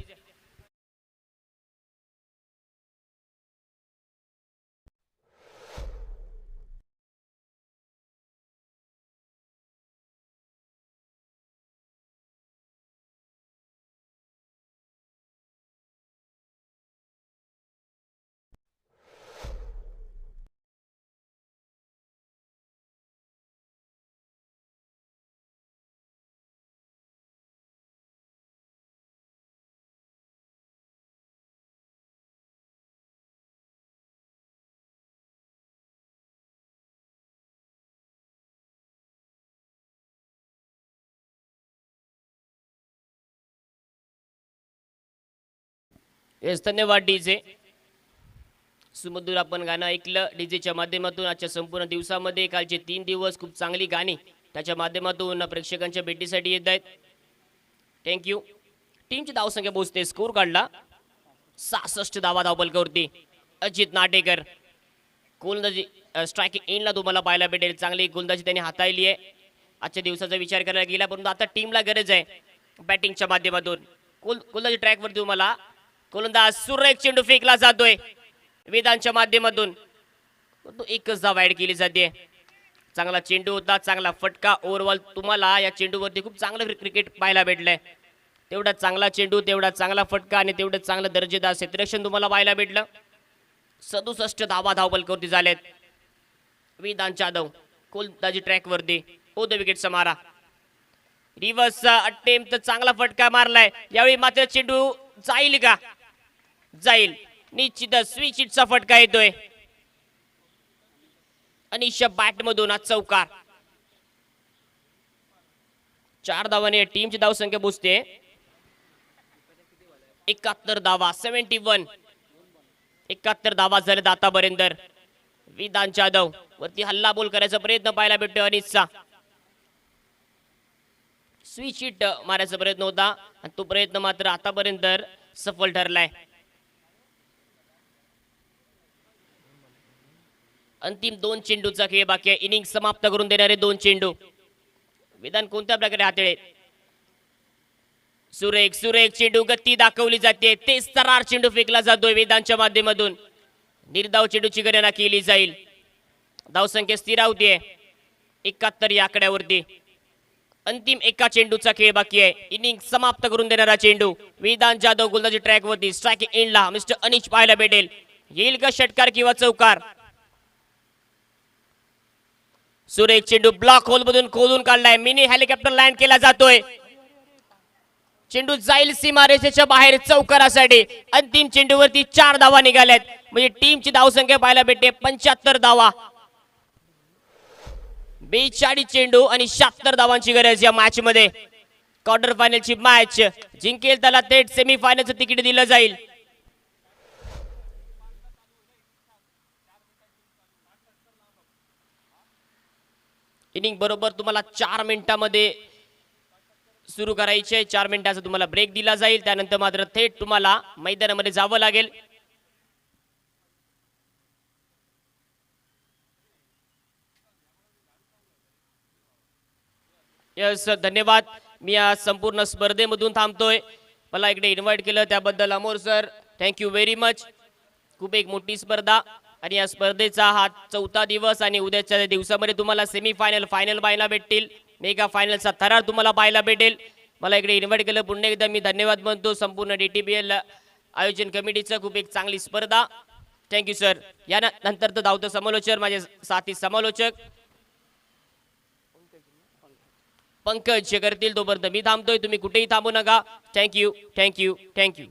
Yes, धन्यवाद डीजे. सुमधुर आपण गाणं ऐकलं डीजेच्या माध्यमातून. आजच्या संपूर्ण दिवसामध्ये कालचे 3 दिवस खूप चांगली गाणी त्याच्या माध्यमातून प्रेक्षकांच्या भेटीसाठी येत आहेत. थँक्यू. टीमची धावसंख्या पोहोचते. स्कोर काढला 66 धावा धावबलकावरती. अजित नाटेकर गोलंदाजी स्ट्रायकिंग एंडला तुम्हाला पाहायला भेटेल. चांगली गोलंदाजी त्यांनी हाताळली आहे. आजच्या दिवसाचा विचार करायला गेला, परंतु आता टीमला गरज आहे बॅटिंगच्या माध्यमातून. गोलंदाजी ट्रॅकवरती तुम्हाला गोलंदाज सुरेख चेंडू फेकला जातोय वेदांच्या माध्यमातून. एकच धाव ऍड केली जाते. चांगला चेंडू होता, चांगला फटका. ओव्हरऑल तुम्हाला या चेंडूवरती खूप चांगलं क्रिकेट पाहायला भेटलंय. तेवढा चांगला चेंडू, तेवढा चांगला फटका आणि तेवढं चांगलं दर्जेदार क्षेत्ररक्षण तुम्हाला पाहायला भेटलं. 67 धावा धावबलकावरती झालेत. विधान जाधव गोलंदाजी ट्रॅक वरती ओ द विकेटचा मारा. रिव्हर्स अटेम्प्ट चांगला फटका मारलाय यावेळी मात्र चेंडू जाईल का? जाईल निश्चितच. स्विच हिटचा फटका येतोय. अनिश बॅट मधून आज चौकार. 4 धावांनी टीमची धावसंख्या पोहोचते 71 धावा. 71 71 धावा झाले आतापर्यंत. विधान जाधव वरती हल्ला बोल करायचा प्रयत्न पाहायला भेटतोय अनिशचा. स्विच हिट मारायचा प्रयत्न होता आणि तो प्रयत्न मात्र आतापर्यंत सफल ठरलाय. अंतिम 2 चेंडूचा खेळ बाकी आहे. इनिंग समाप्त करून देणारे 2 चेंडू. विधान कोणत्या प्रकारे हाताळेल? सुरेख सुरेख चेंडू गती दाखवली जाते. तेच तरार चेंडू फेकला जातोय विधानच्या माध्यमातून. निर्धाव चेंडूची गणना केली जाईल. धावसंख्या स्थिर होतीये 71 या आकड्यावरती. अंतिम 1 चेंडूचा खेळ बाकी आहे. इनिंग समाप्त करून देणारा चेंडू. विधान जाधव गोलंदाजी ट्रॅक वरती. स्ट्राइक एंडला मिस्टर अनिश पाहायला भेटेल. येईल का षटकार किंवा चौकार? सुरेख चेंडू ब्लॉक होल मधून खोलून काढलाय. मिनी हेलिकॉप्टर लँड केला जातोय. चेंडू जाईल सीमारेषेच्या बाहेर चौकारासाठी. अंतिम चेंडूवरती 4 धावा निघाल्यात म्हणजे टीमची धावसंख्या पाहायला भेटते 75 धावा. 42 चेंडू आणि 76 धावांची गरज या मॅच मध्ये. क्वार्टर फायनलची मॅच जिंकेल त्याला थेट सेमी फायनलचं तिकीट दिलं जाईल. इनिंग बरोबर तुम्हाला 4 मिनिटांमध्ये सुरू करायचे. 4 मिनिटाचा तुम्हाला ब्रेक दिला जाईल. त्यानंतर मात्र थेट तुम्हाला मैदानामध्ये जावं लागेल. यस धन्यवाद. मी या संपूर्ण स्पर्धेमधून थांबतोय. मला इकडे इन्व्हाइट केलं त्याबद्दल अमोर सर थँक्यू व्हेरी मच. खूप एक मोठी स्पर्धा आणि या स्पर्धेचा हा 4था दिवस आणि उद्याच्या दिवसामध्ये तुम्हाला सेमी फायनल फायनल पाहायला भेटतील. मेगा फायनलचा थरार तुम्हाला पाहायला भेटेल. मला इकडे इन्व्हाइट केलं पुन्हा एकदा मी धन्यवाद म्हणतो संपूर्ण DTPL आयोजन कमिटीचं. खूप एक चांगली स्पर्धा. Thank you sir. यानंतर तर धावतो समालोचक माझे साथी समालोचक पंकज जे करतील तोपर्यंत मी थांबतोय. तुम्ही कुठेही थांबू नका. Thank you thank you thank you.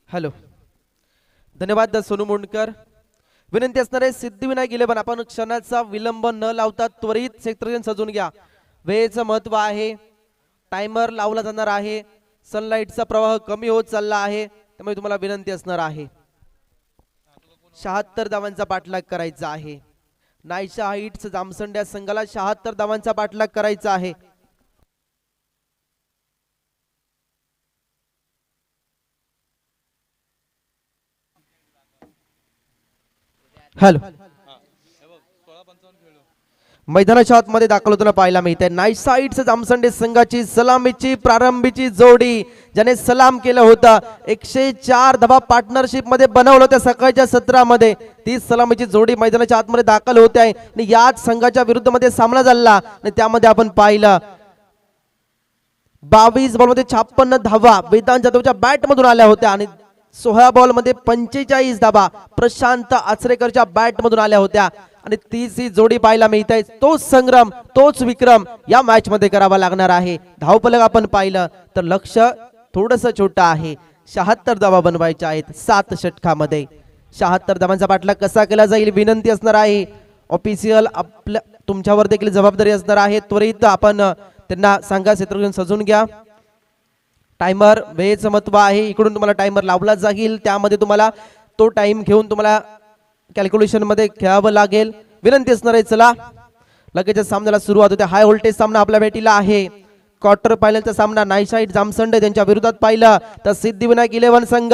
हॅलो धन्यवाद सोनू मुंडकर. विनंती असणार आहे सिद्धिविनायक 11 आपण क्षणाचा विलंब न लावता त्वरित सेक्टर सजून घ्या. वेळेचं महत्व आहे. टायमर लावला जाणार आहे. सनलाईटचा प्रवाह कमी होत चालला आहे त्यामुळे तुम्हाला विनंती असणार आहे. 76 धावांचा पाठलाग करायचा आहे. नायशा हाईट्स जामसंड्या संघाला 76 धावांचा पाठलाग करायचा आहे. हॅलो मैदानाच्या आतमध्ये दाखल होताना पाहायला मिळते. नाईट साइड्स जामसंडे संघाची सलामीची प्रारंभीची जोडी ज्याने सलाम केलं होतं. 104 धावा पार्टनरशिप मध्ये बनवलं होत्या सकाळच्या सत्रामध्ये. ती सलामीची जोडी मैदानाच्या आतमध्ये दाखल होते आहे आणि याच संघाच्या विरुद्ध मध्ये सामना झाला आणि त्यामध्ये आपण पाहिलं 22 बॉल मध्ये 56 धावा वेदांत जाधवच्या बॅट मधून आल्या होत्या आणि 16 बॉल मध्ये 45 धावा प्रशांत आचरेकरच्या बॅट मधून आल्या होत्या आणि तीच ही जोडी पाहायला मिळते. तोच संग्राम तोच विक्रम या मॅच मध्ये करावा लागणार आहे. धावफलक आपण पाहिलं तर लक्ष थोडस छोटं आहे. 76 धावा बनवायच्या आहेत 7 षटकामध्ये. 76 धावांचा पाठलाग कसा केला जाईल विनंती असणार आहे. ऑफिशियल आपल्या तुमच्यावर देखील जबाबदारी असणार आहे. त्वरित आपण त्यांना सांगा क्षेत्र सजून घ्या. टायमर वेळेचं महत्व आहे. इकडून तुम्हाला टायमर लावला जाईल. त्यामध्ये तुम्हाला तो टाइम घेऊन तुम्हाला कॅल्क्युलेशन मध्ये खेळावं लागेल. विनंती असणार आहे. चला लगेच सामन्याला सुरुवात होते. हाय व्होल्टेज सामना आपल्या भेटीला आहे. क्वार्टर फायनलचा सामना नाईसाईड जामसंडे त्यांच्या विरोधात पाहिलं तर सिद्धिविनायक 11 संघ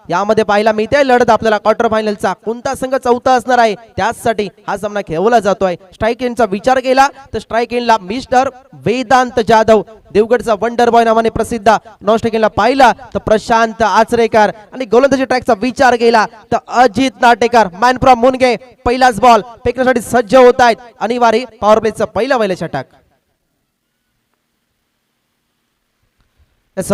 यामध्ये पाहायला मिळते लढत आपल्याला क्वार्टर फायनलचा. कोणता संघ चौथा असणार आहे त्यासाठी हा सामना खेळवला जातोय. स्ट्राईक एंडचा विचार केला तर स्ट्राईक एंडला मिस्टर वेदांत जाधव देवगडचा वंडर बॉय नावाने प्रसिद्ध. नॉन स्ट्राईक एंडला पाहिला तर प्रशांत आचरेकर आणि गोलंदाजी ट्रॅकचा विचार केला तर अजित नाटेकर मॅन फ्रॉम मुनगे. पहिलाच बॉल फेकण्यासाठी सज्ज होत आहेत. अनिवार्य पॉवर प्लेचं पहिलं षटक.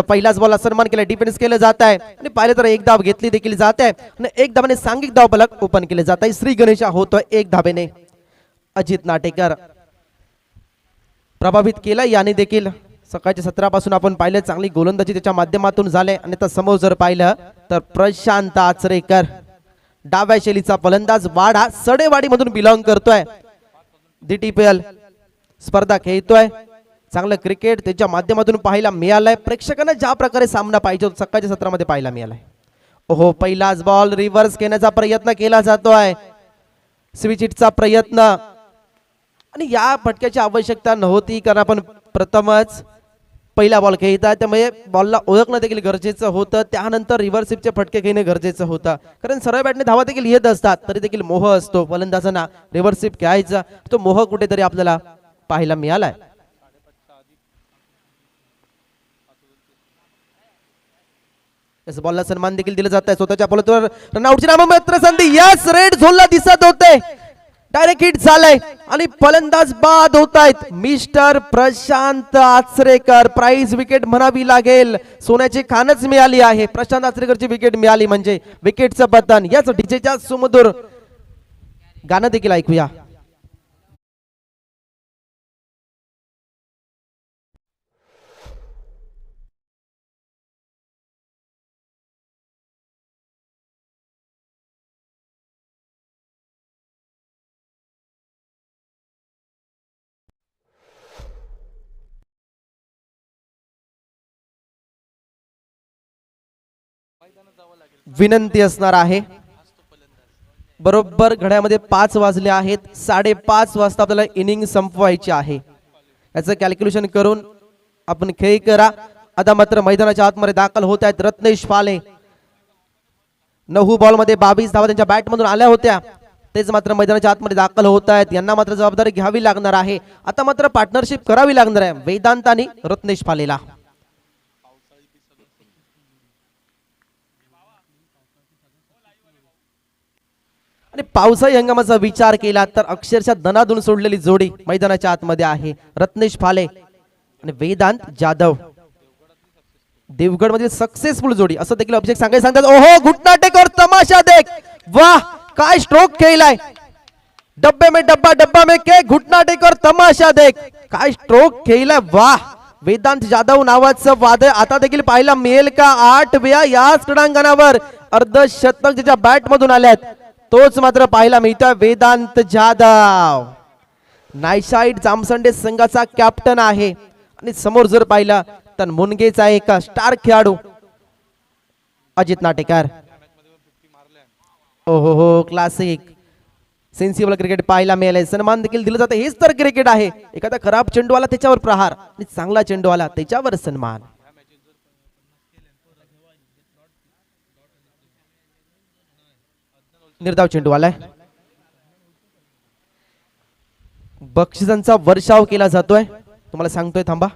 पहिलाच बॉलला सन्मान केला डिफेन्स केलं जात आहे आणि पाहिलं तर एक धाव घेतली देखील जात आहे आणि एक धावाने सांघिक धाव फलक ओपन केले जात आहे. श्री गणेशा होतोय एक धावेने. अजित नाटेकर प्रभावित केला याने देखील. सकाळच्या सत्रापासून आपण पाहिलं चांगली गोलंदाजी त्याच्या माध्यमातून झाले आणि आता समोर जर पाहिलं तर प्रशांत आचरेकर डाव्या शैलीचा फलंदाज. वाडा सडेवाडी मधून बिलॉंग करतोय. DTPL स्पर्धा खेळतोय. चांगलं क्रिकेट त्याच्या माध्यमातून पाहायला मिळालंय. प्रेक्षकांना ज्या प्रकारे सामना पाहिजे सकाळच्या सत्रामध्ये पाहायला मिळालाय. ओहो पहिलाच बॉल रिव्हर्स घेण्याचा प्रयत्न केला जातोय. स्विच हिटचा प्रयत्न आणि या फटक्याची आवश्यकता नव्हती कारण आपण प्रथमच पहिला बॉल खेळता त्यामुळे बॉलला ओळखणं देखील गरजेचं होतं. त्यानंतर रिव्हर्स हिटचे फटके घेणं गरजेचं होतं कारण सरळ बॅटने धावा देखील येत असतात तरी देखील मोह असतो फलंदाजांना रिव्हर्स हिट खेळायचा. तो मोह कुठेतरी आपल्याला पाहायला मिळालाय. बॉलला सन्मान देखील दिला जात आहे. स्वतःच्या बॉलवर रनआउटची नाममात्र संधी. यस रेड झोनला दिसत होते. डायरेक्ट हिट झालंय आणि फलंदाज बाद होत आहेत. Mister Prashant Achrekar prize wicket म्हणावी लागेल. सोन्याची खानच मिळाली आहे. प्रशांत आचरेकरची विकेट मिळाली म्हणजे विकेटचं बटन. याच डीजेच्या सुमधुर गाणं देखील ऐकूया. विनंती असणार आहे. बरोबर घड्यामध्ये 5 वाजले आहेत. 5:30 वाजता आपल्याला इनिंग संपवायची आहे. याचं कॅल्क्युलेशन करून आपण खेळ करा. आता मात्र मैदानाच्या आतमध्ये दाखल होत आहेत रत्नेश फाले. 9 बॉल मध्ये 22 धावा त्यांच्या बॅट मधून आल्या होत्या. तेच मात्र मैदानाच्या आतमध्ये दाखल होत आहेत. यांना मात्र जबाबदारी घ्यावी लागणार आहे. आता मात्र पार्टनरशिप करावी लागणार आहे वेदांत आणि रत्नेश फालेला. आणि पावसाळी हंगामाचा विचार केला तर अक्षरशः दनादून सोडलेली जोडी मैदानाच्या आतमध्ये आहे. रत्नेश फाले आणि वेदांत जाधव देवगड मधील सक्सेसफुल जोडी असं देखील अभिषेक सांगायला सांगतात. ओहो घुटनाटेकर तमाशा देख. वाह काय स्ट्रोक खेळलाय. डब्बे में डब्बा डब्बा में के घुटनाटेकर तमाशा देख. काय स्ट्रोक खेळलाय. वाह वेदांत जाधव नावाचं वादळ आता देखील पाहायला मिळेल का. 8 वेळा याच क्रीडांगणावर अर्धशतक ज्याच्या बॅट मधून आल्यात तोच मात्र पाहायला मिळतोय वेदांत जाधव. नाईसाईड जामसंडे संघाचा कॅप्टन आहे आणि समोर जर पाहिला तर मुनगेचा एक स्टार खेळाडू अजित नाटेकर. ओहो हो क्लासिक सेन्सिबल क्रिकेट पाहायला मिळाले. सन्मान देखील दिलं जातं. हेच तर क्रिकेट आहे. एखादा खराब चेंडू आला त्याच्यावर प्रहार आणि चांगला चेंडू आला त्याच्यावर सन्मान. निर्धाव चेंडू आलाय. बक्षिसांचा वर्षाव केला जातोय, तुम्हाला सांगतोय थांबा.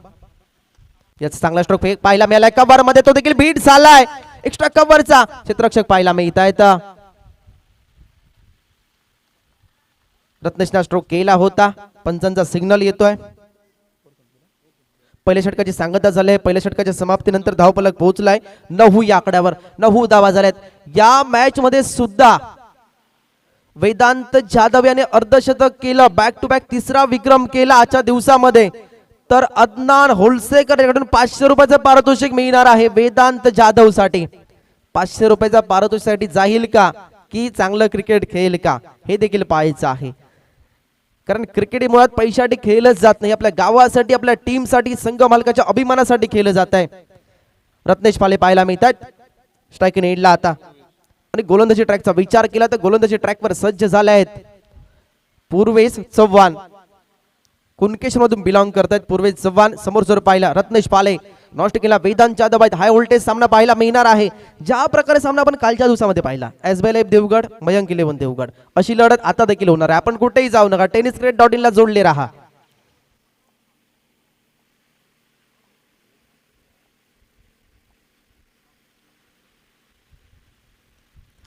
याचा चांगला स्ट्रोक फेक पाहायला मिळालाय, कव्हर मध्ये तो देखील बीट झालाय, एक्स्ट्रा कव्हरचा क्षेत्ररक्षक पाहायला मिळत आहेत. रत्नेशना स्ट्रोक केला होता, पंचांचा सिग्नल येतोय. पहिल्या षटकाची सांगता झाली, पहिल्या षटकाच्या समाप्तीनंतर धावफलक पोहोचलाय 9 या आकड्यावर. 9 धावा झाल्यात. या मॅच मध्ये सुद्धा वेदांत जाधव याने अर्धशतक केलं, बॅक टू बॅक तिसरा विक्रम केला आजच्या दिवसामध्ये. तर अदनान होलसेकर याकडून 500 रुपयाचं पारितोषिक मिळणार आहे वेदांत जाधव साठी. 500 रुपयाचा पारितोषिकासाठी जाईल का की चांगलं क्रिकेट खेळेल का हे देखील पाहायचं आहे. कारण क्रिकेट मुळात पैशासाठी खेळलंच जात नाही, आपल्या गावासाठी, आपल्या टीमसाठी, संघ मालकाच्या अभिमानासाठी खेळलं जात आहे. रत्नेश पाले पाहायला मिळतात स्ट्राईक एंडला आता. आणि गोलंदाजी ट्रॅकचा विचार केला तर गोलंदाजी ट्रॅकवर सज्ज झाले आहेत पूर्वेश चव्हाण. कुणकेश मधून बिलॉंग करतात पूर्वेश चव्हाण. समोर जर पाहिला रत्नेश पाले, नॉस्ट केला वेदांत जाधव आहेत. हाय व्होल्टेज सामना पाहायला मिळणार आहे, ज्या प्रकारे सामना आपण कालच्या दिवसामध्ये पाहिला. SBI देवगड, मयंक 11 देवगड, अशी लढत आता देखील होणार आहे. आपण कुठेही जाऊ नका, tenniscrate.in ला जोडले राहा.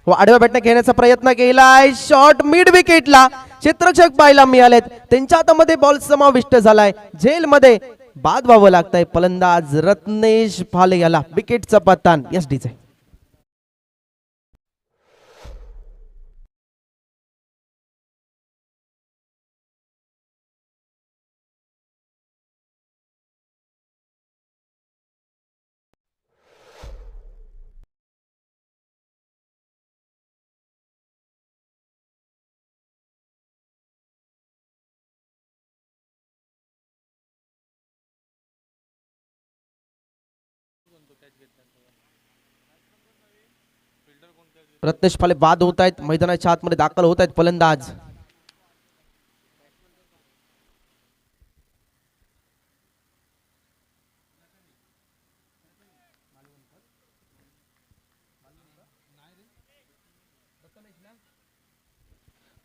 आडव्या बॅटने खेळण्याचा प्रयत्न केलाय, शॉट मिड विकेटला, क्षेत्ररक्षक पाहायला मिळालेत. त्यांच्या हातामध्ये बॉल समाविष्ट झालाय, झेल मध्ये बाद व्हावं लागतंय. फलंदाज रत्नेश फाले याला विकेटचा पत्तान SDचे. रत्नेश फाले बाद होत आहेत, मैदानाच्या आतमध्ये दाखल होत आहेत फलंदाज.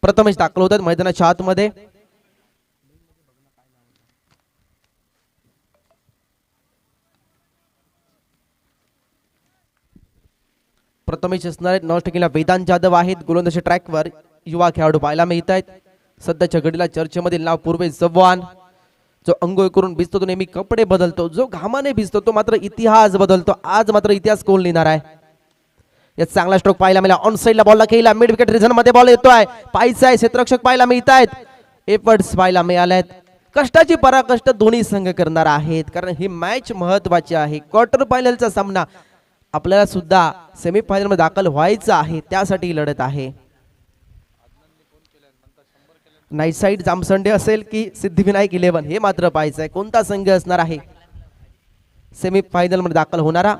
प्रथमेश दाखल होत आहेत मैदानाच्या आतमध्ये. प्रथमेश असणार आहेत, 9 वेदांत जाधव आहेत. गोलंदाजी ट्रॅकवर युवा खेळाडू पाहायला मिळत आहेत. सध्याच्या घडीला चर्चेमध्ये नाव पूर्वेश चव्हाण. जो अंघोळ करून भिजतो तो नेहमी कपडे बदलतो, जो घामाने भिजतो तो मात्र इतिहास बदलतो. आज मात्र इतिहास कोण लिहिणार आहे. यात चांगला स्ट्रोक पाहायला मिळाला, ऑन साइडला बॉलला खेळला, मिड विकेट रिझन मध्ये बॉल येतोय, पाहायचा आहे. क्षेत्ररक्षक पाहायला मिळत आहेत, एफर्ट्स पाहायला मिळाले आहेत. कष्टाची पराकष्ट दोन्ही संघ करणार आहेत, कारण ही मॅच महत्वाची आहे. क्वार्टर फायनलचा सामना आपल्याला सुद्धा सेमीफायनल मध्ये दाखल व्हायचं आहे, त्यासाठी लढत आहे. नाईट साइड जामसंडे असेल की सिद्धिविनायक 11 हे मात्र पाहायचं आहे. कोणता संघ असणार आहे सेमीफायनल मध्ये दाखल होणारा.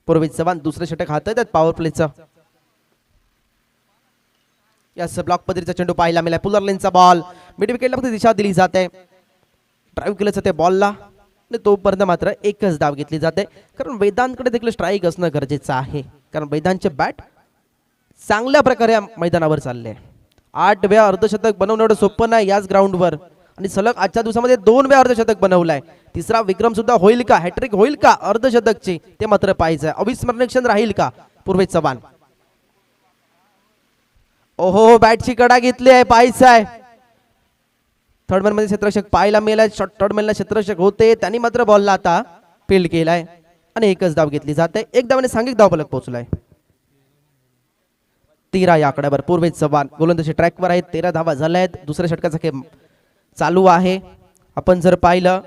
पूर्वेश चव्हाण दुसरे षटक हातात आहेत पॉवर प्लेचं. यास ब्लॉक पद्धतीचा चेंडू पाहायला मिळाला, पुलर लेनचा बॉल, मिड विकेटला फक्त दिशा दिली जाते. ड्राईव्ह केलं जाते बॉलला, तोपर्यंत मात्र एकच धाव घेतली जाते. कारण वेदांतकडे देखील स्ट्राईक असणं गरजेचं आहे, कारण वेदांतचे बॅट चांगल्या प्रकारे मैदानावर चालले. 8 वेळा अर्धशतक बनवणं एवढं सोपं नाही याच ग्राउंडवर, आणि सलग आजच्या दिवसामध्ये 2 वेळा अर्धशतक बनवलाय. तिसरा विक्रम सुद्धा होईल का, हॅट्रिक होईल का अर्धशतकची, ते मात्र पाहायचंय. अविस्मरणीय क्षण राहील का पूर्वेश चव्हाण. ओहो, बॅटची कडा घेतली आहे, पाहायचं आहे. थर्ड मॅन मध्ये क्षेत्ररक्षक पाहायला मिळालाय. थर्ड मॅनला क्षेत्ररक्षक होते, त्यांनी मात्र बॉलला आता फील्ड केलाय आणि एकच धाव घेतली जाते. एक धावाने सांघिक धावफलक पोहोचलाय. 13 या आकड्यावर पूर्वेश चव्हाण गोलंदाजी ट्रॅकवर आहेत. 13 धावा झाल्या आहेत. दुसऱ्या षटकाचा खेळ चालू आहे. आपण जर पाहिलं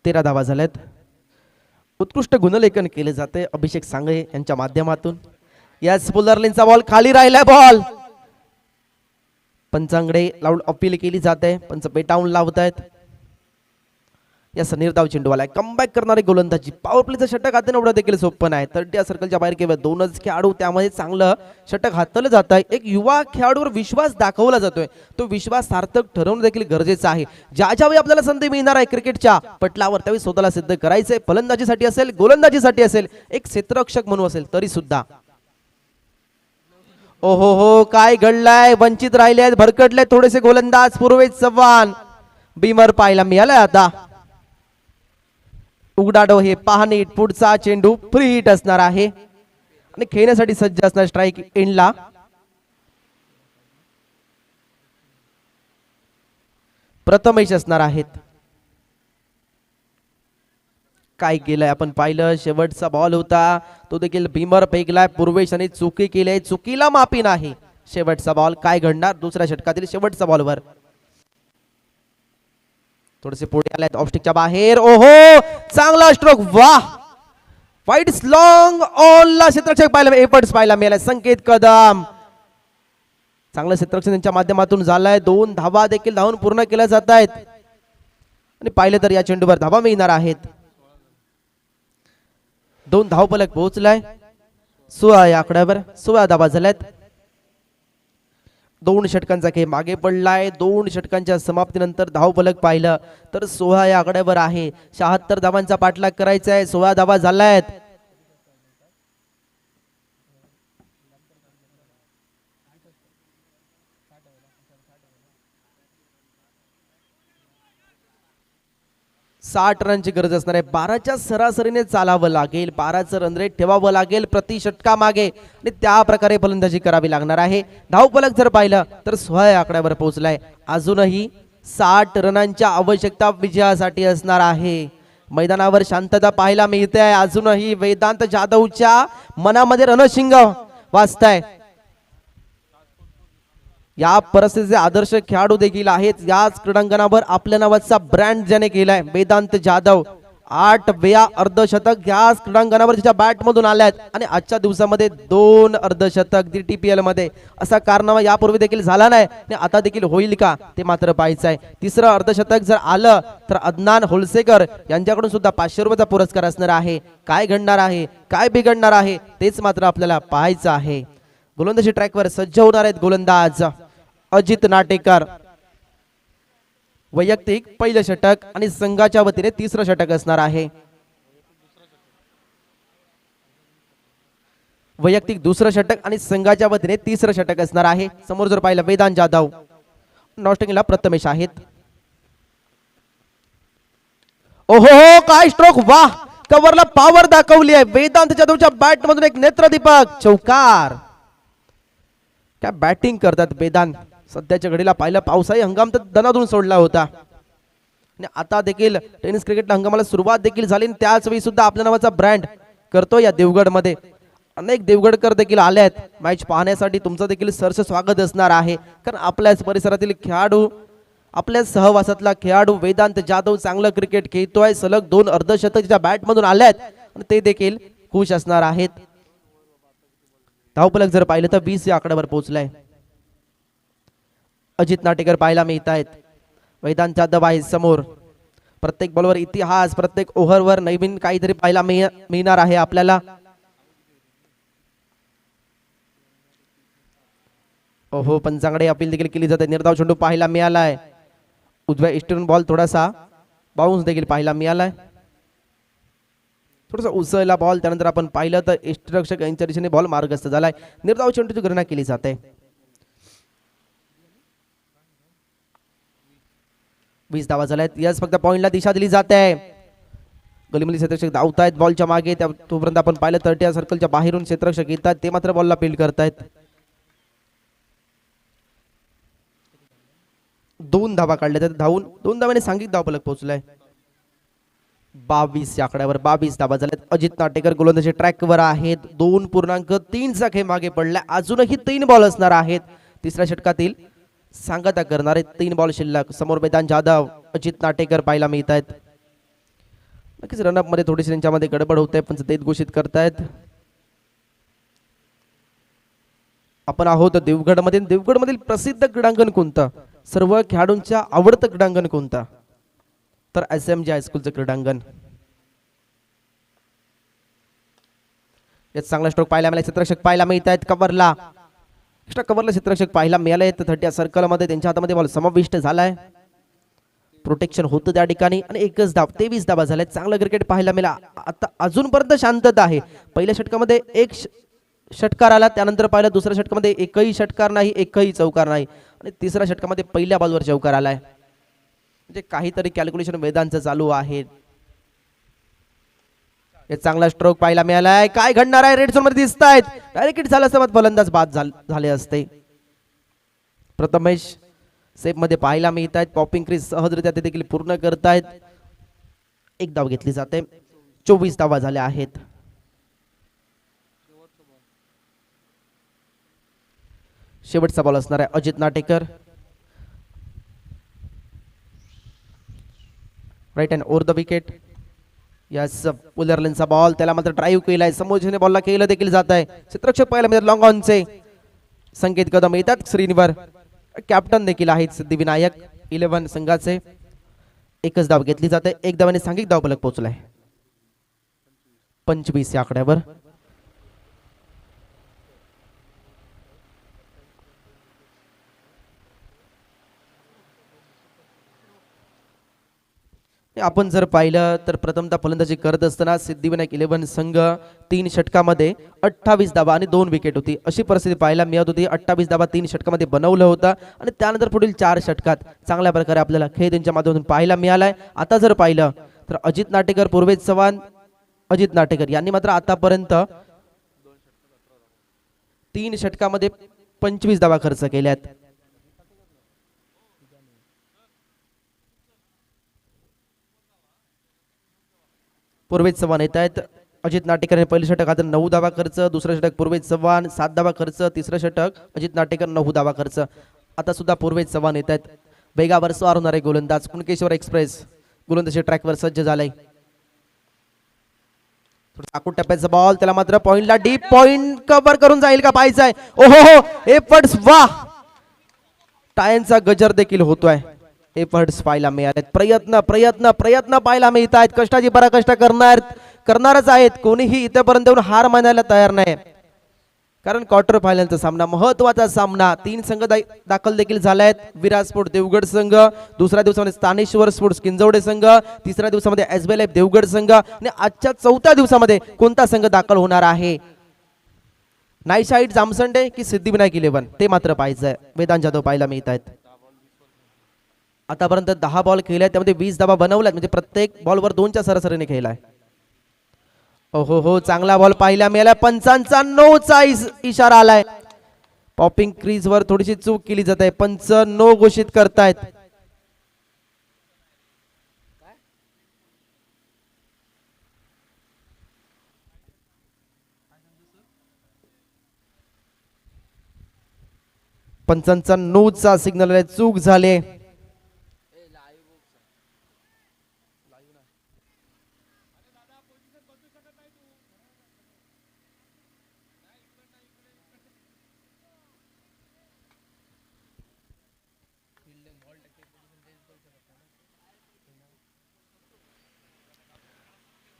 13 धावा झाल्यात. उत्कृष्ट गुणलेखन केले जाते अभिषेक सांगळे यांच्या माध्यमातून. याच पुलरलेनचा बॉल खाली राहिलाय, बॉल पंचांकडे लाऊड अपील केली जाते, पंच पेटावून लावत आहेत. या निर्धाव चेंडूवाला कमबॅक करणारे गोलंदाजी. पॉवर प्लेचं षटक हाताने एवढं देखील सोपं नाही. 30 सर्कलच्या बाहेर केवळ 2च खेळाडू, त्यामध्ये चांगलं षटक हाताळलं जात आहे. एक युवा खेळाडूवर विश्वास दाखवला जातोय, तो विश्वास सार्थक ठरवणं देखील गरजेचं आहे. ज्या ज्यावेळी आपल्याला संधी मिळणार आहे क्रिकेटच्या पटलावर, त्यावेळी स्वतःला सिद्ध करायचंय. फलंदाजीसाठी असेल, गोलंदाजीसाठी असेल, एक क्षेत्ररक्षक म्हणून असेल तरी सुद्धा. ओहो हो, काय घडलाय? वंचित राहिले आहेत, भरकटले थोडेसे गोलंदाज. पूर्वेश चव्हाण बीमर पाहायला मिळालाय. आता उघडाडो हे पाहणी. पुढचा चेंडू फ्री हिट असणार आहे आणि खेळण्यासाठी सज्ज असणार स्ट्राईक एंडला. प्रथमेश असणार आहेत. काय केलंय आपण पाहिलं. शेवटचा बॉल होता तो देखील भीमर फेकलाय. पूर्वेशाने चुकी केली, चुकीला माफी नाही. शेवटचा बॉल काय घडणार दुसऱ्या षटकातील शेवटचा बॉलवर. थोडेसे पुढे आले ऑफस्टिकच्या बाहेर. ओहो, चांगला स्ट्रोक. वाह, वाईट लॉंग ऑनला क्षेत्ररक्षक पाहिला, एफर्ट्स पाहायला मिळाला. संकेत कदम चांगलं क्षेत्ररक्षण त्यांच्या माध्यमातून झालंय. 2 धावा देखील धावून पूर्ण केल्या जात आहेत आणि पाहिलं तर या चेंडूवर धावा मिळणार आहेत. 2 धावफलक पोहोचलाय. 16 या आकड्यावर 16 धावा झाल्यात. 2 षटकांचा खेळ मागे पडलाय. 2 षटकांच्या समाप्तीनंतर धावफलक पाहिलं तर 16 या आकड्यावर आहे. 76 धावांचा पाठलाग करायचा आहे. 16 धावा झाल्यात. साठ रनची गरज असणार आहे. 12च्या सरासरीने चालावं लागेल. 12चं रन रेट ठेवावं लागेल प्रति षटका मागे आणि त्या प्रकारे फलंदाजी करावी लागणार आहे. धावफलक जर पाहिलं तर 16 या आकड्यावर पोहोचलाय. अजूनही 60 रनांच्या आवश्यकता विजयासाठी असणार आहे. मैदानावर शांतता पाहायला मिळते आहे. अजूनही वेदांत जाधवच्या मनामध्ये रणशिंग वाजताय. या परिस्थितीचे आदर्श खेळाडू देखील आहेत. याच क्रीडांगणावर आपल्या नावाचा ब्रँड ज्याने केलाय वेदांत जाधव. 8 वेळा अर्धशतक याच क्रीडांगणावर त्याच्या बॅट मधून आल्यात आणि आजच्या दिवसामध्ये 2 अर्धशतक DTPL मध्ये. असा कारनामा यापूर्वी देखील झाला नाही आणि आता देखील होईल का ते मात्र पाहायचं आहे. 3रं अर्धशतक जर आलं तर अदनान होलसेकर यांच्याकडून सुद्धा 500 रुपयाचा पुरस्कार असणार आहे. काय घडणार आहे, काय बिघडणार आहे तेच मात्र आपल्याला पाहायचं आहे. गोलंदाजी ट्रॅकवर सज्ज होणार आहेत गोलंदाज अजित नाटेकर. वैयक्तिक पहिलं षटक आणि संघाच्या वतीने 3रं षटक असणार आहे. वैयक्तिक 2रं षटक आणि संघाच्या वतीने 3रं षटक असणार आहे. समोर जर पाहिलं वेदांत जाधव, नॉस्टिंगला प्रथमेश आहेत. ओहो, काय स्ट्रोक. वाह, कव्हरला पॉवर दाखवली आहे. वेदांत जाधवच्या बॅट मधून एक नेत्रदीपक चौकार. काय बॅटिंग करतात वेदांत. सध्याच्या घडीला पाहिलं पावसाळी हंगाम तर दणादून सोडला होता आणि आता देखील टेनिस क्रिकेट हंगामाला सुरुवात देखील झाली. त्याच वेळी सुद्धा आपल्या नावाचा ब्रँड करतो या देवगड मध्ये. अनेक देवगडकर देखील आले आहेत मॅच पाहण्यासाठी. तुमचं देखील सरस स्वागत असणार आहे कारण आपल्याच परिसरातील खेळाडू, आपल्या सहवासातला खेळाडू वेदांत जाधव चांगलं क्रिकेट खेळतोय. सलग 2 अर्धशतक बॅट मधून आले आहेत आणि ते देखील खुश असणार आहेत. धावफलक जर पाहिलं तर 20 या आकड्यावर पोहोचलाय. अजित नाटेकर पाहायला मिळत आहेत. वेदांत जाधव आहे समोर. प्रत्येक बॉलवर इतिहास, प्रत्येक ओव्हरवर नवीन काहीतरी पाहायला मिळणार आहे आपल्याला. ओहो, पंचांकडे अपील देखील केली जाते. निर्धाव चेंडू पाहायला मिळालाय. उजव्या इष्टून बॉल थोडासा बाउन्स देखील पाहायला मिळालाय. थोडासा उसळला बॉल. त्यानंतर आपण पाहिलं तर इष्टरक्षक यांच्या दिशेने बॉल मार्गस्थ झालाय. निर्धाव चेंडूची गणना केली जाते. 20 धावा झाल्यात. यस, फक्त पॉइंटला दिशा दिली जाते. गलीमली क्षेत्ररक्षक धावतायत बॉलच्या मागे. तोपर्यंत आपण पाहिलं 30 सर्कलच्या बाहेरून क्षेत्ररक्षक येतात. ते मात्र बॉलला फील्ड करतायत. 2 धावा काढल्या तर धावून 2 धावाने सांघिक धावफलक पोहोचलाय. 22 या आकड्यावर 22 धावा झाल्यात. अजित नाटेकर गोलंदाजी ट्रॅकवर आहेत. 2.3चा खेळ मागे पडलाय. अजूनही 3 बॉल असणार आहेत. 3ऱ्या षटकातील सांगता करणारे 3 बॉल शिल्लक. समोर वेदांत जाधव, अजित नाटेकर पाहायला मिळत आहेत. नक्कीच रनअप मध्ये थोडीशी त्यांच्यामध्ये गडबड होते पण ते घोषित करतायत. आपण आहोत देवगड मध्ये. देवगड मधील प्रसिद्ध क्रीडांगण कोणतं, सर्व खेळाडूंच्या आवडतं क्रीडांगण कोणतं, तर SMG हायस्कूलचं क्रीडांगण. यात चांगला स्ट्रोक पाहायला मिळाला. क्षेत्ररक्षक पाहायला मिळत आहेत. कव्हरला एक्स्ट्रा कव्हरला क्षेत्ररक्षक पाहायला मिळाले. 30 सर्कल मध्ये त्यांच्या हातामध्ये बॉल समाविष्ट झालाय. प्रोटेक्शन होतं त्या ठिकाणी आणि 1च धाव. 23 धावा झाल्या. चांगलं क्रिकेट पाहायला मिळाला. आता अजूनपर्यंत शांतता आहे. पहिल्या षटकामध्ये एक षटकार आला, त्यानंतर पाहिलं दुसऱ्या षटकामध्ये एकही षटकार नाही, एकही चौकार नाही आणि तिसऱ्या षटकामध्ये पहिल्या बॉलवर चौकार आलाय. म्हणजे काहीतरी कॅल्क्युलेशन वेदांचं चालू आहे. एक चांगला स्ट्रोक पाहायला मिळालाय. काय घडणार आहे? रेड झोन मध्ये दिसत आहेत. डायरेक्ट हिट झालं असतं फलंदाज बाद झाले असते. प्रथमेश सेफ मध्ये पाहायला मिळत आहेत. पॉपिंग क्रीज सहजरित्या ते देखील पूर्ण करतायत. एक धाव घेतली जाते. 24 धावा झाल्या आहेत. शेवटचा बॉल असणार आहे Ajit Natekar. Right hand over the wicket. Yes, पुलरलेनचा बॉल, त्याला मात्र ड्राईव्ह केलाय. समोरच्या बॉलला केलं देखील जात आहे. क्षेत्ररक्षक पाहायला मिळतात. लॉंग ऑनचे संकेत कदम येतात स्क्रीनवर. कॅप्टन देखील आहेत सिद्धिविनायक 11 संघाचे. एकच धाव घेतली जाते. एक धावाने सांघिक धावफलक पोहोचलाय 25 या आकड्यावर. आपण जर पाहिलं तर प्रथमतः फलंदाजी करत असताना सिद्धिविनायक 11 संघ 3 षटकामध्ये 28 धावा आणि 2 विकेट होती, अशी परिस्थिती पाहायला मिळत होती. 28 धावा 3 षटकामध्ये बनवलं होतं आणि त्यानंतर पुढील 4 षटकात चांगल्या प्रकारे आपल्याला खेळ त्यांच्या माध्यमातून पाहायला मिळालाय. आता जर पाहिलं तर अजित नाटेकर, पूर्वेश चव्हाण, अजित नाटेकर यांनी मात्र आतापर्यंत 3 षटकामध्ये 25 धावा खर्च केल्यात. पूर्वेश चव्हाण येत आहेत. अजित नाटेकर हे पहिलं षटक आता 9 धावा खर्च, दुसरं षटक पूर्वेश चव्हाण 7 धावा खर्च, तिसरं षटक अजित नाटेकर 9 धावा खर्च. आता सुद्धा पूर्वेश चव्हाण येत आहेत. वेगावर स्वार होणारे गोलंदाज कुणकेश्वर एक्सप्रेस गोलंदाजी ट्रॅकवर सज्ज झालाय. आखूड टप्प्याचा बॉल, त्याला मात्र पॉइंटला डीप पॉइंट कव्हर करून जाईल का पाहायचंय. ओहो, एफर्ट्स, वाह, टायांचा गजर देखील होतोय. एफर्ट्स पाहायला मिळालेत. प्रयत्न प्रयत्न प्रयत्न पाहायला मिळत आहेत. कष्टाची पराकष्ट करणारच आहेत. कोणीही इथेपर्यंत येऊन हार मानायला तयार नाही, कारण क्वार्टर फायनलचा सामना, महत्वाचा सामना. 3 संघ दाखल देखील झाले आहेत. विराट स्पोर्ट देवगड संघ, दुसऱ्या दिवसामध्ये स्थानेश्वर स्पोर्ट्स किंजवडे संघ, तिसऱ्या दिवसामध्ये SBL देवगड संघ आणि आजच्या 4थ्या दिवसामध्ये कोणता संघ दाखल होणार आहे? नाईशाईट जामसंडे की सिद्धिविनायक 11 ते मात्र पाहायचंय. वेदांत जाधव पाहायला मिळत आहेत. आतापर्यंत 10 बॉल खेळले, त्यामध्ये 20 धावा बनवल्यात, म्हणजे प्रत्येक बॉलवर 2च्या सरासरीने खेळलाय. हो, चांगला बॉल पाहायला मिळाला. पंचांचा 9चा इशारा आलाय. पॉपिंग क्रीज वर थोडीशी चूक केली जात आहे. पंच 9 घोषित करतायत. पंचांचा 9चा सिग्नल आहे, चूक झाले.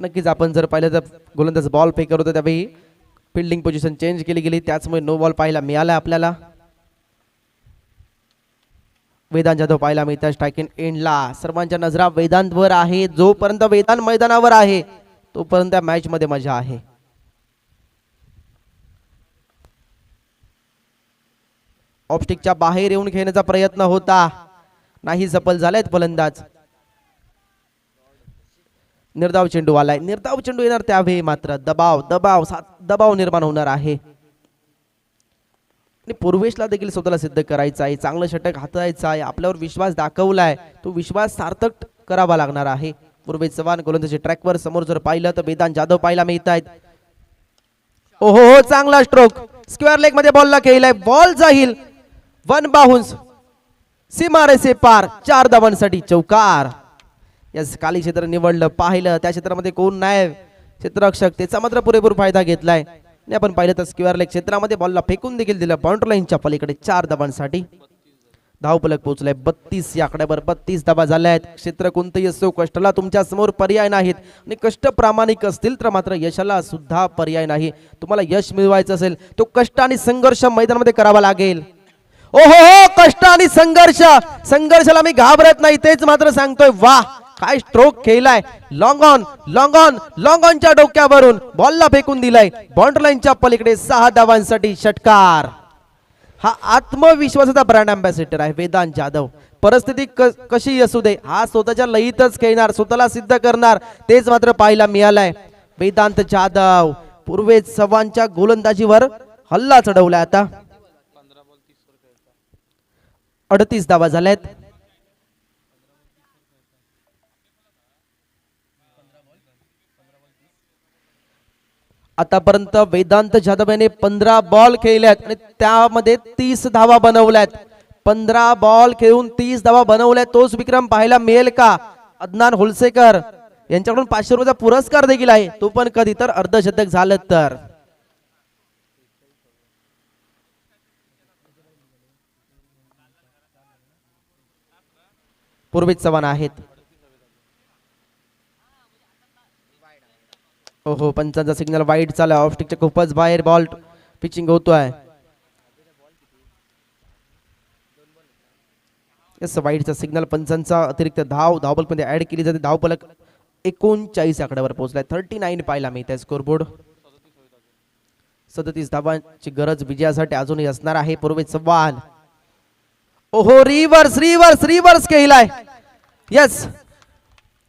नक्कीच आपण जर पाहिलं तर गोलंदाज बॉल फेक करत होता, त्यावेळी फिल्डिंग पोझिशन चेंज केली गेली, त्याचमुळे नो बॉल पाहायला मिळाला आपल्याला. वेदांत जाधव पाहायला मिळतात स्ट्रायकिंग एंडला. सर्वांच्या नजरा वेदांतवर आहे. जोपर्यंत वेदांत मैदानावर आहे तोपर्यंत मॅच मध्ये मजा आहे. ऑफस्टिकच्या बाहेर येऊन खेळण्याचा प्रयत्न होता, नाही सफल झालेत फलंदाज. निर्धाव चेंडू आलाय. निर्धाव चेंडू येणार त्यावेळी मात्र दबाव निर्माण होणार आहे. आणि पूर्वेशला देखील स्वतःला सिद्ध करायचं आहे. चांगलं षटक हाताळायचं आहे. आपल्यावर विश्वास दाखवलाय, तो विश्वास सार्थक करावा लागणार आहे. पूर्वेश चव्हाण गोलंदाजी ट्रॅकवर. समोर जर पाहिलं तर वेदांत जाधव पाहायला मिळत आहेत. ओहो, चांगला स्ट्रोक. स्क्वेअर लेग मध्ये बॉलला खेळलाय. बॉल जाईल 1 बाउन्स, सीमारेषे पार. 4 धावांसाठी चौकार. यस, खाली क्षेत्र निवडलं. पाहिलं त्या क्षेत्रामध्ये कोण नाही क्षेत्ररक्षक, त्याचा मात्र पुरेपूर फायदा घेतलाय. आणि आपण पाहिलं तर स्क्वेअर लेग क्षेत्रामध्ये बॉलला फेकून देखील दिलं. बाउंड्री लाईनच्या पलीकडे 4 धावांसाठी धावफलक पोहोचलाय 32 या आकड्यावर. 32 धावा झाल्या आहेत. क्षेत्र कोणतंही असो, कष्टाला तुमच्या समोर पर्याय नाहीत आणि कष्ट प्रामाणिक असतील तर मात्र यशाला सुद्धा पर्याय नाही. तुम्हाला यश मिळवायचं असेल तो कष्ट आणि संघर्ष मैदानामध्ये करावा लागेल. ओहो, कष्ट आणि संघर्षाला मी घाबरत नाही, तेच मात्र सांगतोय. वाह, काय स्ट्रोक खेळलाय, लॉंग ऑनच्या डोक्यावरून बॉलला फेकून दिलाय बाउंड्री लाईनच्या पलीकडे. 6 धावांसाठी षटकार. हा आत्मविश्वासाचा ब्रँड अँबॅसिडर आहे वेदांत जाधव. परिस्थिती कशी असू दे, हा स्वतःच्या लयीतच खेळणार, स्वतःला सिद्ध करणार, तेच मात्र पाहायला मिळालंय. वेदांत जाधव पूर्वेज चव्हाणच्या गोलंदाजीवर हल्ला चढवलाय. आता 38 धावा झाल्यात. आतापर्यंत वेदांत जाधव याने 15 बॉल खेळल्यात आणि त्यामध्ये 30 धावा बनवल्यात. 15 बॉल खेळून 30 धावा बनवल्यात. तोच विक्रम पाहायला मिळेल का? अदनान हुलसेकर यांच्याकडून 500 रुपयाचा पुरस्कार देखील आहे, तो पण कधी तर अर्धशतक झालं तर. पूर्वीच चव्हाण आहेत. ओहो, पंचांचा सिग्नल वाईट चालला. ऑफ स्टिकच्या खूपच बाहेर बॉल पिचिंग होतोय. वाईटचा सिग्नल, पंचांचा अतिरिक्त धावपलक मध्ये ऍड केली जाते. धावपलक 39 आकड्यावर पोहोचलाय. 39 पाहायला मिळते स्कोरबोर्ड. 37 धावांची गरज विजयासाठी अजूनही असणार आहे. पूर्वी चव्हाण, ओहो, रिव्हर्स केलाय. येस,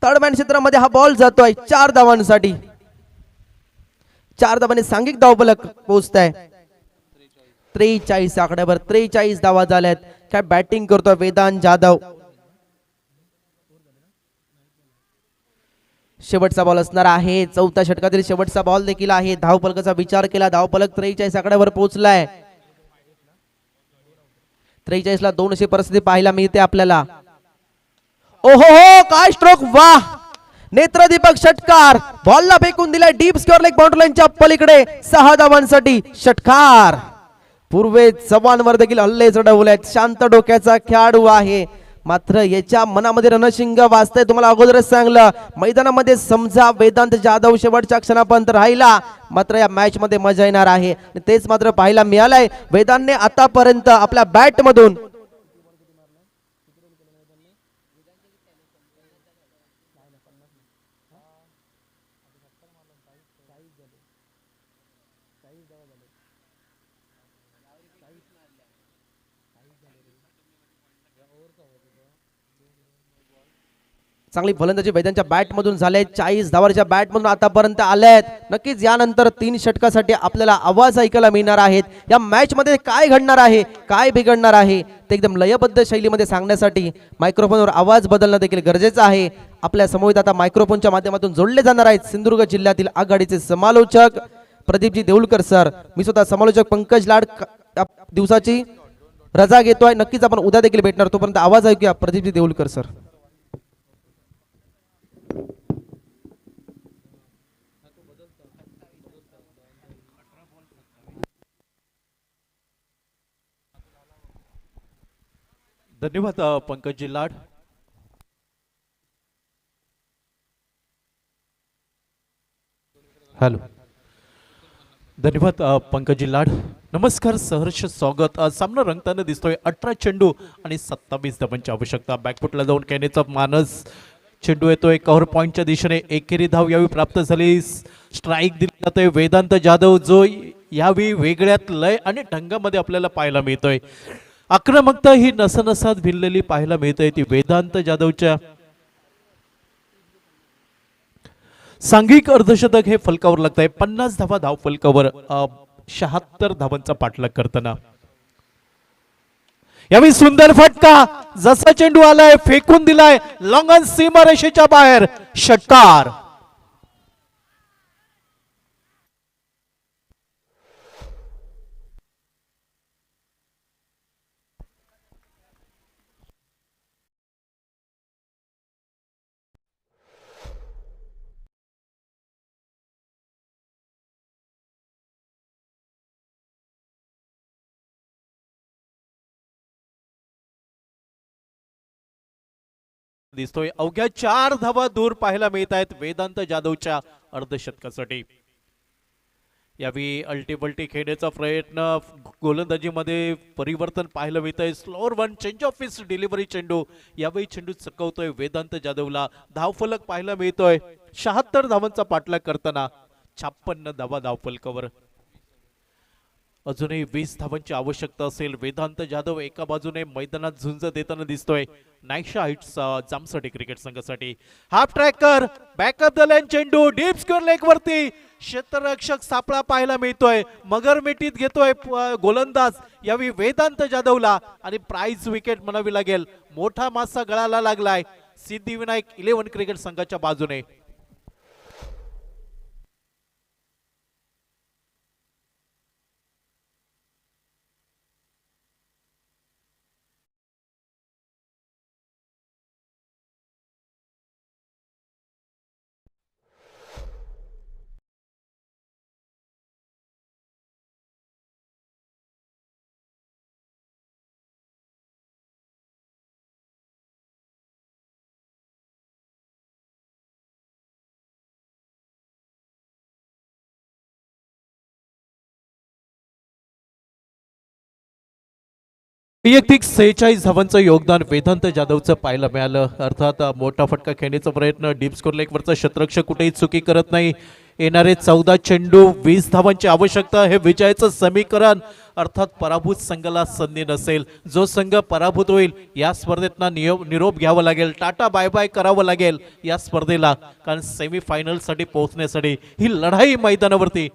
थर्ड मॅन क्षेत्रामध्ये हा बॉल जातोय. 4 धावांसाठी. 4 धावांनी सांघिक धावपलक पोहोचत आहे. 43 आकड्यावर 43 धावा झाल्यात. काय बॅटिंग करतोय वेदांत जाधव. शेवटचा बॉल असणार आहे. चौथ्या षटकातील शेवटचा बॉल देखील आहे. धावपलकाचा विचार केला. धावपलक 43 आकड्यावर पोहोचलाय. 43 ला 2 अशी परिस्थिती पाहायला मिळते आपल्याला. ओहो हो, काय स्ट्रोक, वाह, नेत्रदीपक षटकार. बॉलला फेकून दिलाय डीप स्क्वेअर लेग बाउंड्री लाईनच्या पलीकडे. 6 धावांसाठी षटकार. पूर्वेज चव्हाणवर देखील हल्ले चढवलेत. शांत डोक्याचा खेळाडू आहे, मात्र याच्या मनामध्ये रणशिंग वाजतंय. तुम्हाला अगोदरच सांगलं, मैदानामध्ये समजा वेदांत जाधव शेवटच्या क्षणापर्यंत राहिला, मात्र या मॅच मध्ये मजा येणार आहे. तेच मात्र पाहायला मिळालंय. वेदांतने आतापर्यंत आपल्या बॅट मधून चांगली फलंदाजी वेदांच्या बॅट मधून झाले. 40 धावांच्या बॅट मधून आतापर्यंत आल्यात. नक्कीच यानंतर 3 षटकासाठी आपल्याला आवाज ऐकायला मिळणार आहेत. या मॅच मध्ये काय घडणार आहे, काय बिघडणार आहे, ते एकदम लयबद्ध शैलीमध्ये सांगण्यासाठी मायक्रोफोनवर आवाज बदलणं देखील गरजेचं आहे. आपल्या समोर आता मायक्रोफोनच्या माध्यमातून जोडले जाणार आहेत सिंधुदुर्ग जिल्ह्यातील आघाडीचे समालोचक प्रदीपजी देऊळकर सर. मी स्वतः समालोचक पंकज लाड दिवसाची रजा घेतोय. नक्कीच आपण उद्या देखील भेटणार. तोपर्यंत आवाज ऐकूया प्रदीपजी देऊळकर सर.
धन्यवाद पंकज लाड. हॅलो, धन्यवाद पंकज लाड. नमस्कार, सहर्ष स्वागत. सामना रंगताना दिसतोय. 18 चेंडू आणि 27 धावांची आवश्यकता. बॅकफुटला जाऊन कॅनेचा मानस चेंडू येतोय कव्हर पॉइंटच्या दिशेने. एकेरी धाव यावेळी प्राप्त झाली. स्ट्राईक दिली जातोय. वेदांत जाधव जो यावेळी वेगळ्यात लय आणि ढंगामध्ये आपल्याला पाहायला मिळतोय. आक्रमकता ही नसनसात भिनलेली पाहायला मिळते. ती वेदांत जाधवच्या सांघिक अर्धशतक हे फलकावर लागत आहे. 50 धावा धाव फलकावर 76 धावांचा पाठलाग करताना यावेळी सुंदर फटका. जसा चेंडू आलाय फेकून दिलाय लॉंग ऑन सीमारेषेच्या बाहेर. षटकार. दिसतोय. अवघ्या 4 धावा दूर पाहायला मिळत आहेत वेदांत जाधवच्या अर्धशतकासाठी. यावेळी अल्टीबल्टी खेळण्याचा प्रयत्न, गोलंदाजीमध्ये परिवर्तन पाहायला मिळतंय. Slower one, change of pitch, delivery चेंडू. यावेळी चेंडू चकवतोय वेदांत जाधवला. धावफलक पाहायला मिळतोय. 76 धावांचा पाठलाग करताना 56 धावा धावफलकावर. अजूनही 20 धावांची आवश्यकता असेल. वेदांत जाधव एका बाजूने मैदानात झुंज देताना दिसतोय नायशा हाईट्स जामसंडे क्रिकेट संघासाठी. Half tracker, backup the line चेंडू डीप स्क्वेअर लेग वरती. क्षेत्ररक्षक सापळा पाहायला मिळतोय. मगर मिठीत घेतोय गोलंदाज यावेळी वेदांत जाधवला आणि प्राइज विकेट म्हणावी लागेल. मोठा मासा गळाला लागलाय सिद्धिविनायक 11 क्रिकेट संघाच्या बाजूने. वैयक्तिक 46 धावांचं योगदान वेदांत जाधवचं पाहायला मिळालं. अर्थात मोठा फटका खेळण्याचा प्रयत्न, डीप स्कोर लेगवरचा क्षेत्ररक्षक कुठेही चुकी करत नाही. येणारे 14 चेंडू 20 धावांची आवश्यकता, हे विजयाचं समीकरण. अर्थात पराभूत संघाला संधी नसेल. जो संघ पराभूत होईल या स्पर्धेतना निरोप घ्यावा लागेल, टाटा बाय बाय करावं लागेल या स्पर्धेला. कारण सेमीफायनल साठी पोहोचण्यासाठी ही लढाई मैदानावरती.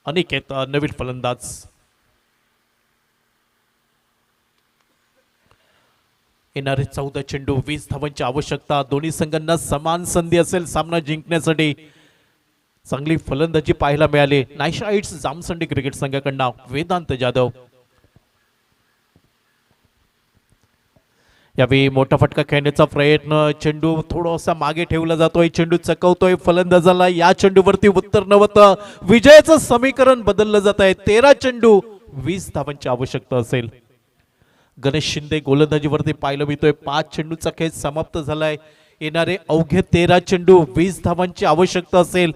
अनिकेत नवीन फलंदाज. येणारे 14 चेंडू 20 धावांची आवश्यकता. दोन्ही संघांना समान संधी असेल सामना जिंकण्यासाठी. चांगली फलंदाजी पाहायला मिळाली नायशा हाईट्स जामसंडे क्रिकेट संघाकडनं. वेदांत जाधव यावेळी मोठा फटका खेळण्याचा प्रयत्न, चेंडू थोडासा मागे ठेवला जातोय, चेंडू चकवतोय फलंदाजाला. या चेंडूवरती उत्तर नव्हतं. विजयाचं समीकरण बदललं जात आहे. 13 चेंडू 20 धावांची आवश्यकता असेल. गणेश शिंदे गोलंदाजीवरती पाहायला मिळतोय. 5 चेंडूचा खेळ समाप्त झालाय. येणारे अवघे 13 चेंडू 20 धावांची आवश्यकता असेल.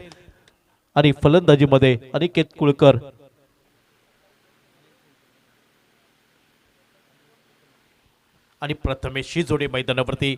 आणि फलंदाजीमध्ये अनिकेत कुळकर. आणि प्रथमेश ही जोडी मैदानावरती.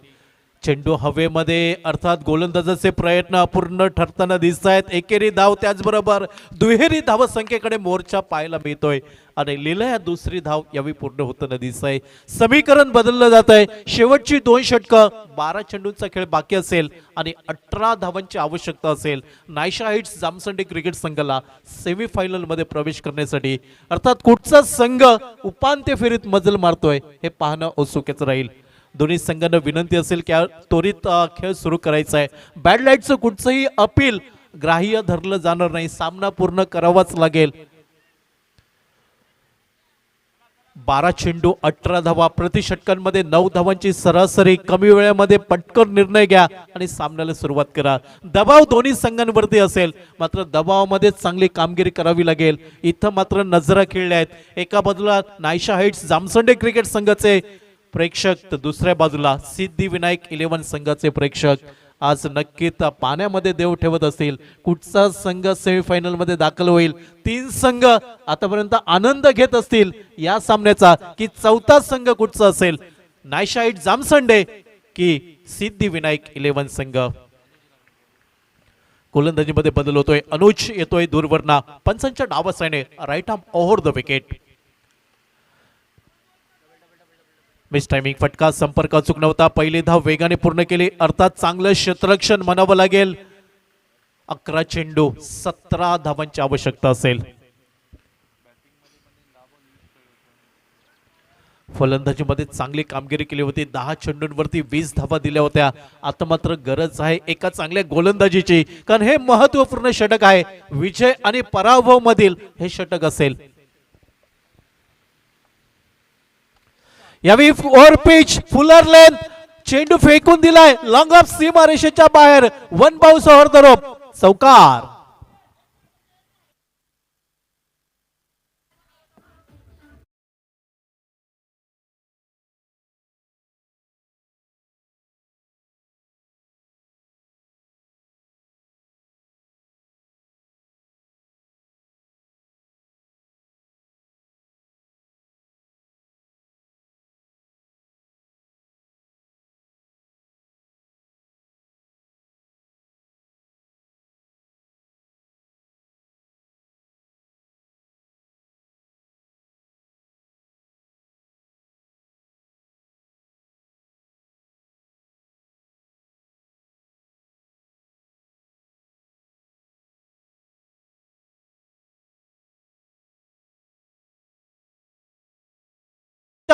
चेंडू हवेमध्ये, अर्थात गोलंदाजाचे प्रयत्न अपूर्ण ठरताना दिसत आहेत. एकेरी धाव त्याचबरोबर दुहेरी धाव संख्येकडे मोर्चा पाहायला मिळतोय. आणि लिलया दुसरी धाव यावेळी पूर्ण होताना दिसत आहे. समीकरण बदललं जात आहे. शेवटची 2 षटकं, 12 चेंडूंचा खेळ बाकी असेल आणि 18 धावांची आवश्यकता असेल नायशा हाईट्स जामसंडे क्रिकेट संघाला सेमीफायनल मध्ये प्रवेश करण्यासाठी. अर्थात कुठचा संघ उपांत्य फेरीत मजल मारतोय हे पाहणं औत्सुक्याचं राहील. दोन्ही संघांना विनंती असेल की त्वरित खेळ सुरू करायचा आहे. बॅड लाईटचं कुठचंही अपील ग्राह्य धरलं जाणार नाही. सामना पूर्ण करावाच लागेल. 12 चेंडू 18 धावा, प्रति षटकांमध्ये 9 धावांची सरासरी. कमी वेळेमध्ये पटकन निर्णय घ्या आणि सामन्याला सुरुवात करा. दबाव दोन्ही संघांवरती असेल, मात्र दबावामध्ये चांगली कामगिरी करावी लागेल. इथं मात्र नजरा खेळल्या आहेत. एका बाजूला नायशा हाईट्स जामसंडे क्रिकेट संघाचे प्रेक्षक, तर दुसऱ्या बाजूला सिद्धिविनायक 11 संघाचे प्रेक्षक. आज नक्कीच पाण्यामध्ये देव ठेवत असतील. कुठचा संघ सेमीफायनल मध्ये दाखल होईल. 3 संघ आतापर्यंत आनंद घेत असतील या सामन्याचा, की चौथा संघ कुठचा असेल, नायशा हाईट्स जामसंडे की सिद्धिविनायक 11 संघ. गोलंदाजीमध्ये बदल होतोय. अनुज येतोय दूरवरना. पंचांच्या डावासाने right arm over the wicket. Miss timing फटका, संपर्क अचूक नव्हता. पहिली धाव वेगाने पूर्ण केली. अर्थात चांगलं क्षेत्ररक्षण म्हणावं लागेल. 11 चेंडू 17 धावांची आवश्यकता असेल. फलंदाजीमध्ये चांगली कामगिरी केली होती. 10 चेंडूंवरती 20 धावा दिल्या होत्या. आता मात्र गरज आहे एका चांगल्या गोलंदाजीची, कारण हे महत्वपूर्ण षटक आहे. विजय आणि पराभव मधील हे षटक असेल. यावेळी ओव्हर पिच, फुलर लेंथ, चेंडू फेकून दिलाय लॉंग ऑफ सीमारेषेच्या बाहेर. 1 बाउन्स ओव्हर द रोप, चौकार.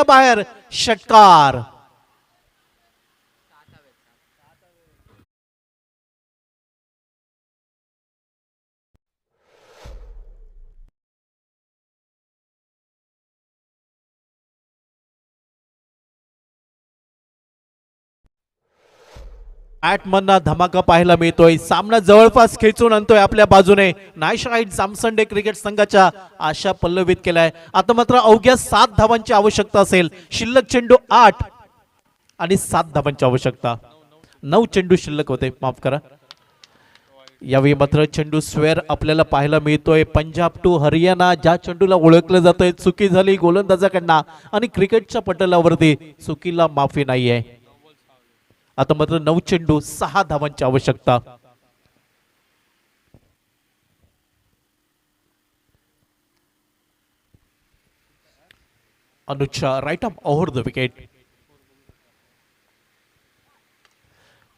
रेषेच्या बाहेर षटकार. बॅटमनना धमाका पाहायला मिळतोय. सामना जवळपास खेचून आणतोय आपल्या बाजूने. नाईशाईट जामसंडे क्रिकेट संघाच्या आशा पल्लवित केलाय. आता मात्र अवघ्या 7 धावांची आवश्यकता असेल. शिल्लक चेंडू 8 आणि 7 धावांची आवश्यकता. 9 चेंडू शिल्लक होते, माफ करा. यावेळी मात्र चेंडू स्क्वेअर आपल्याला पाहायला मिळतोय. पंजाब टू हरियाणा ज्या चेंडूला ओळखलं जातंय, चुकी झाली गोलंदाजाकडनं आणि क्रिकेटच्या पटलावरती चुकीला माफी नाहीये. आता मात्र 9 चेंडू 6 धावांची आवश्यकता. Anuja right arm over the wicket.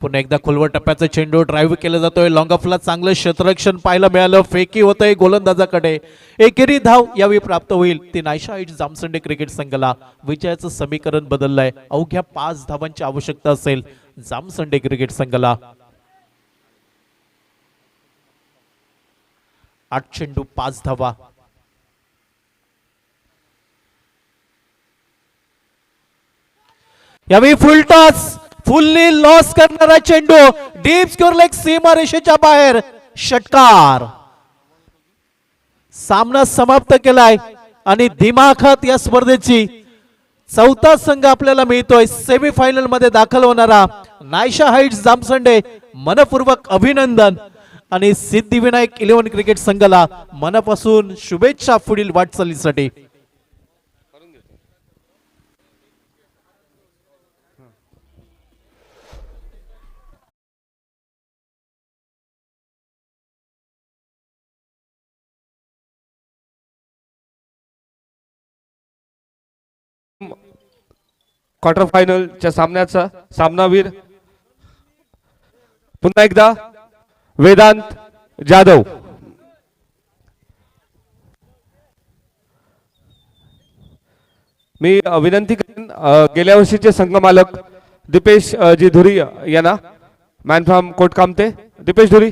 पुन्हा एकदा खोलवर टप्प्याचा चेंडू ड्राईव्ह केला जातोय. लॉंग ऑफला चांगलं क्षेत्ररक्षण पाहायला मिळालं. फेकी होतंय गोलंदाजाकडे. एकेरी धाव यावेळी प्राप्त होईल. ती नाईशाईट जामसंडे क्रिकेट संघाला विजयाचं समीकरण बदललंय. अवघ्या 5 धावांची आवश्यकता असेल जामसंडे क्रिकेट संघाला. 8 चेंडू 5 धावा. यावेळी फुल टॉस, फुल्ली लॉस करणारा चेंडू डीप स्कोर लेग सीमा रेषेच्या बाहेर षटकार. सामना समाप्त केलाय आणि दिमाखात या स्पर्धेची 4था संघ आपल्याला मिळतोय. सेमीफायनल मध्ये दाखल होणारा नायशा हाइट्स जामसंडे मनपूर्वक अभिनंदन आणि सिद्धिविनायक 11 क्रिकेट संघाला मनापासून शुभेच्छा पुढील वाटचालीसाठी.
क्वार्टर फायनलच्या सामन्याचा सामनावीर पुन्हा एकदा वेदांत जाधव. मी विनंती करेन गेल्या वर्षीचे संघ मालक दीपेश जी धुरी यांना, मॅन फ्रॉम कोटकामते. दीपेश धुरी.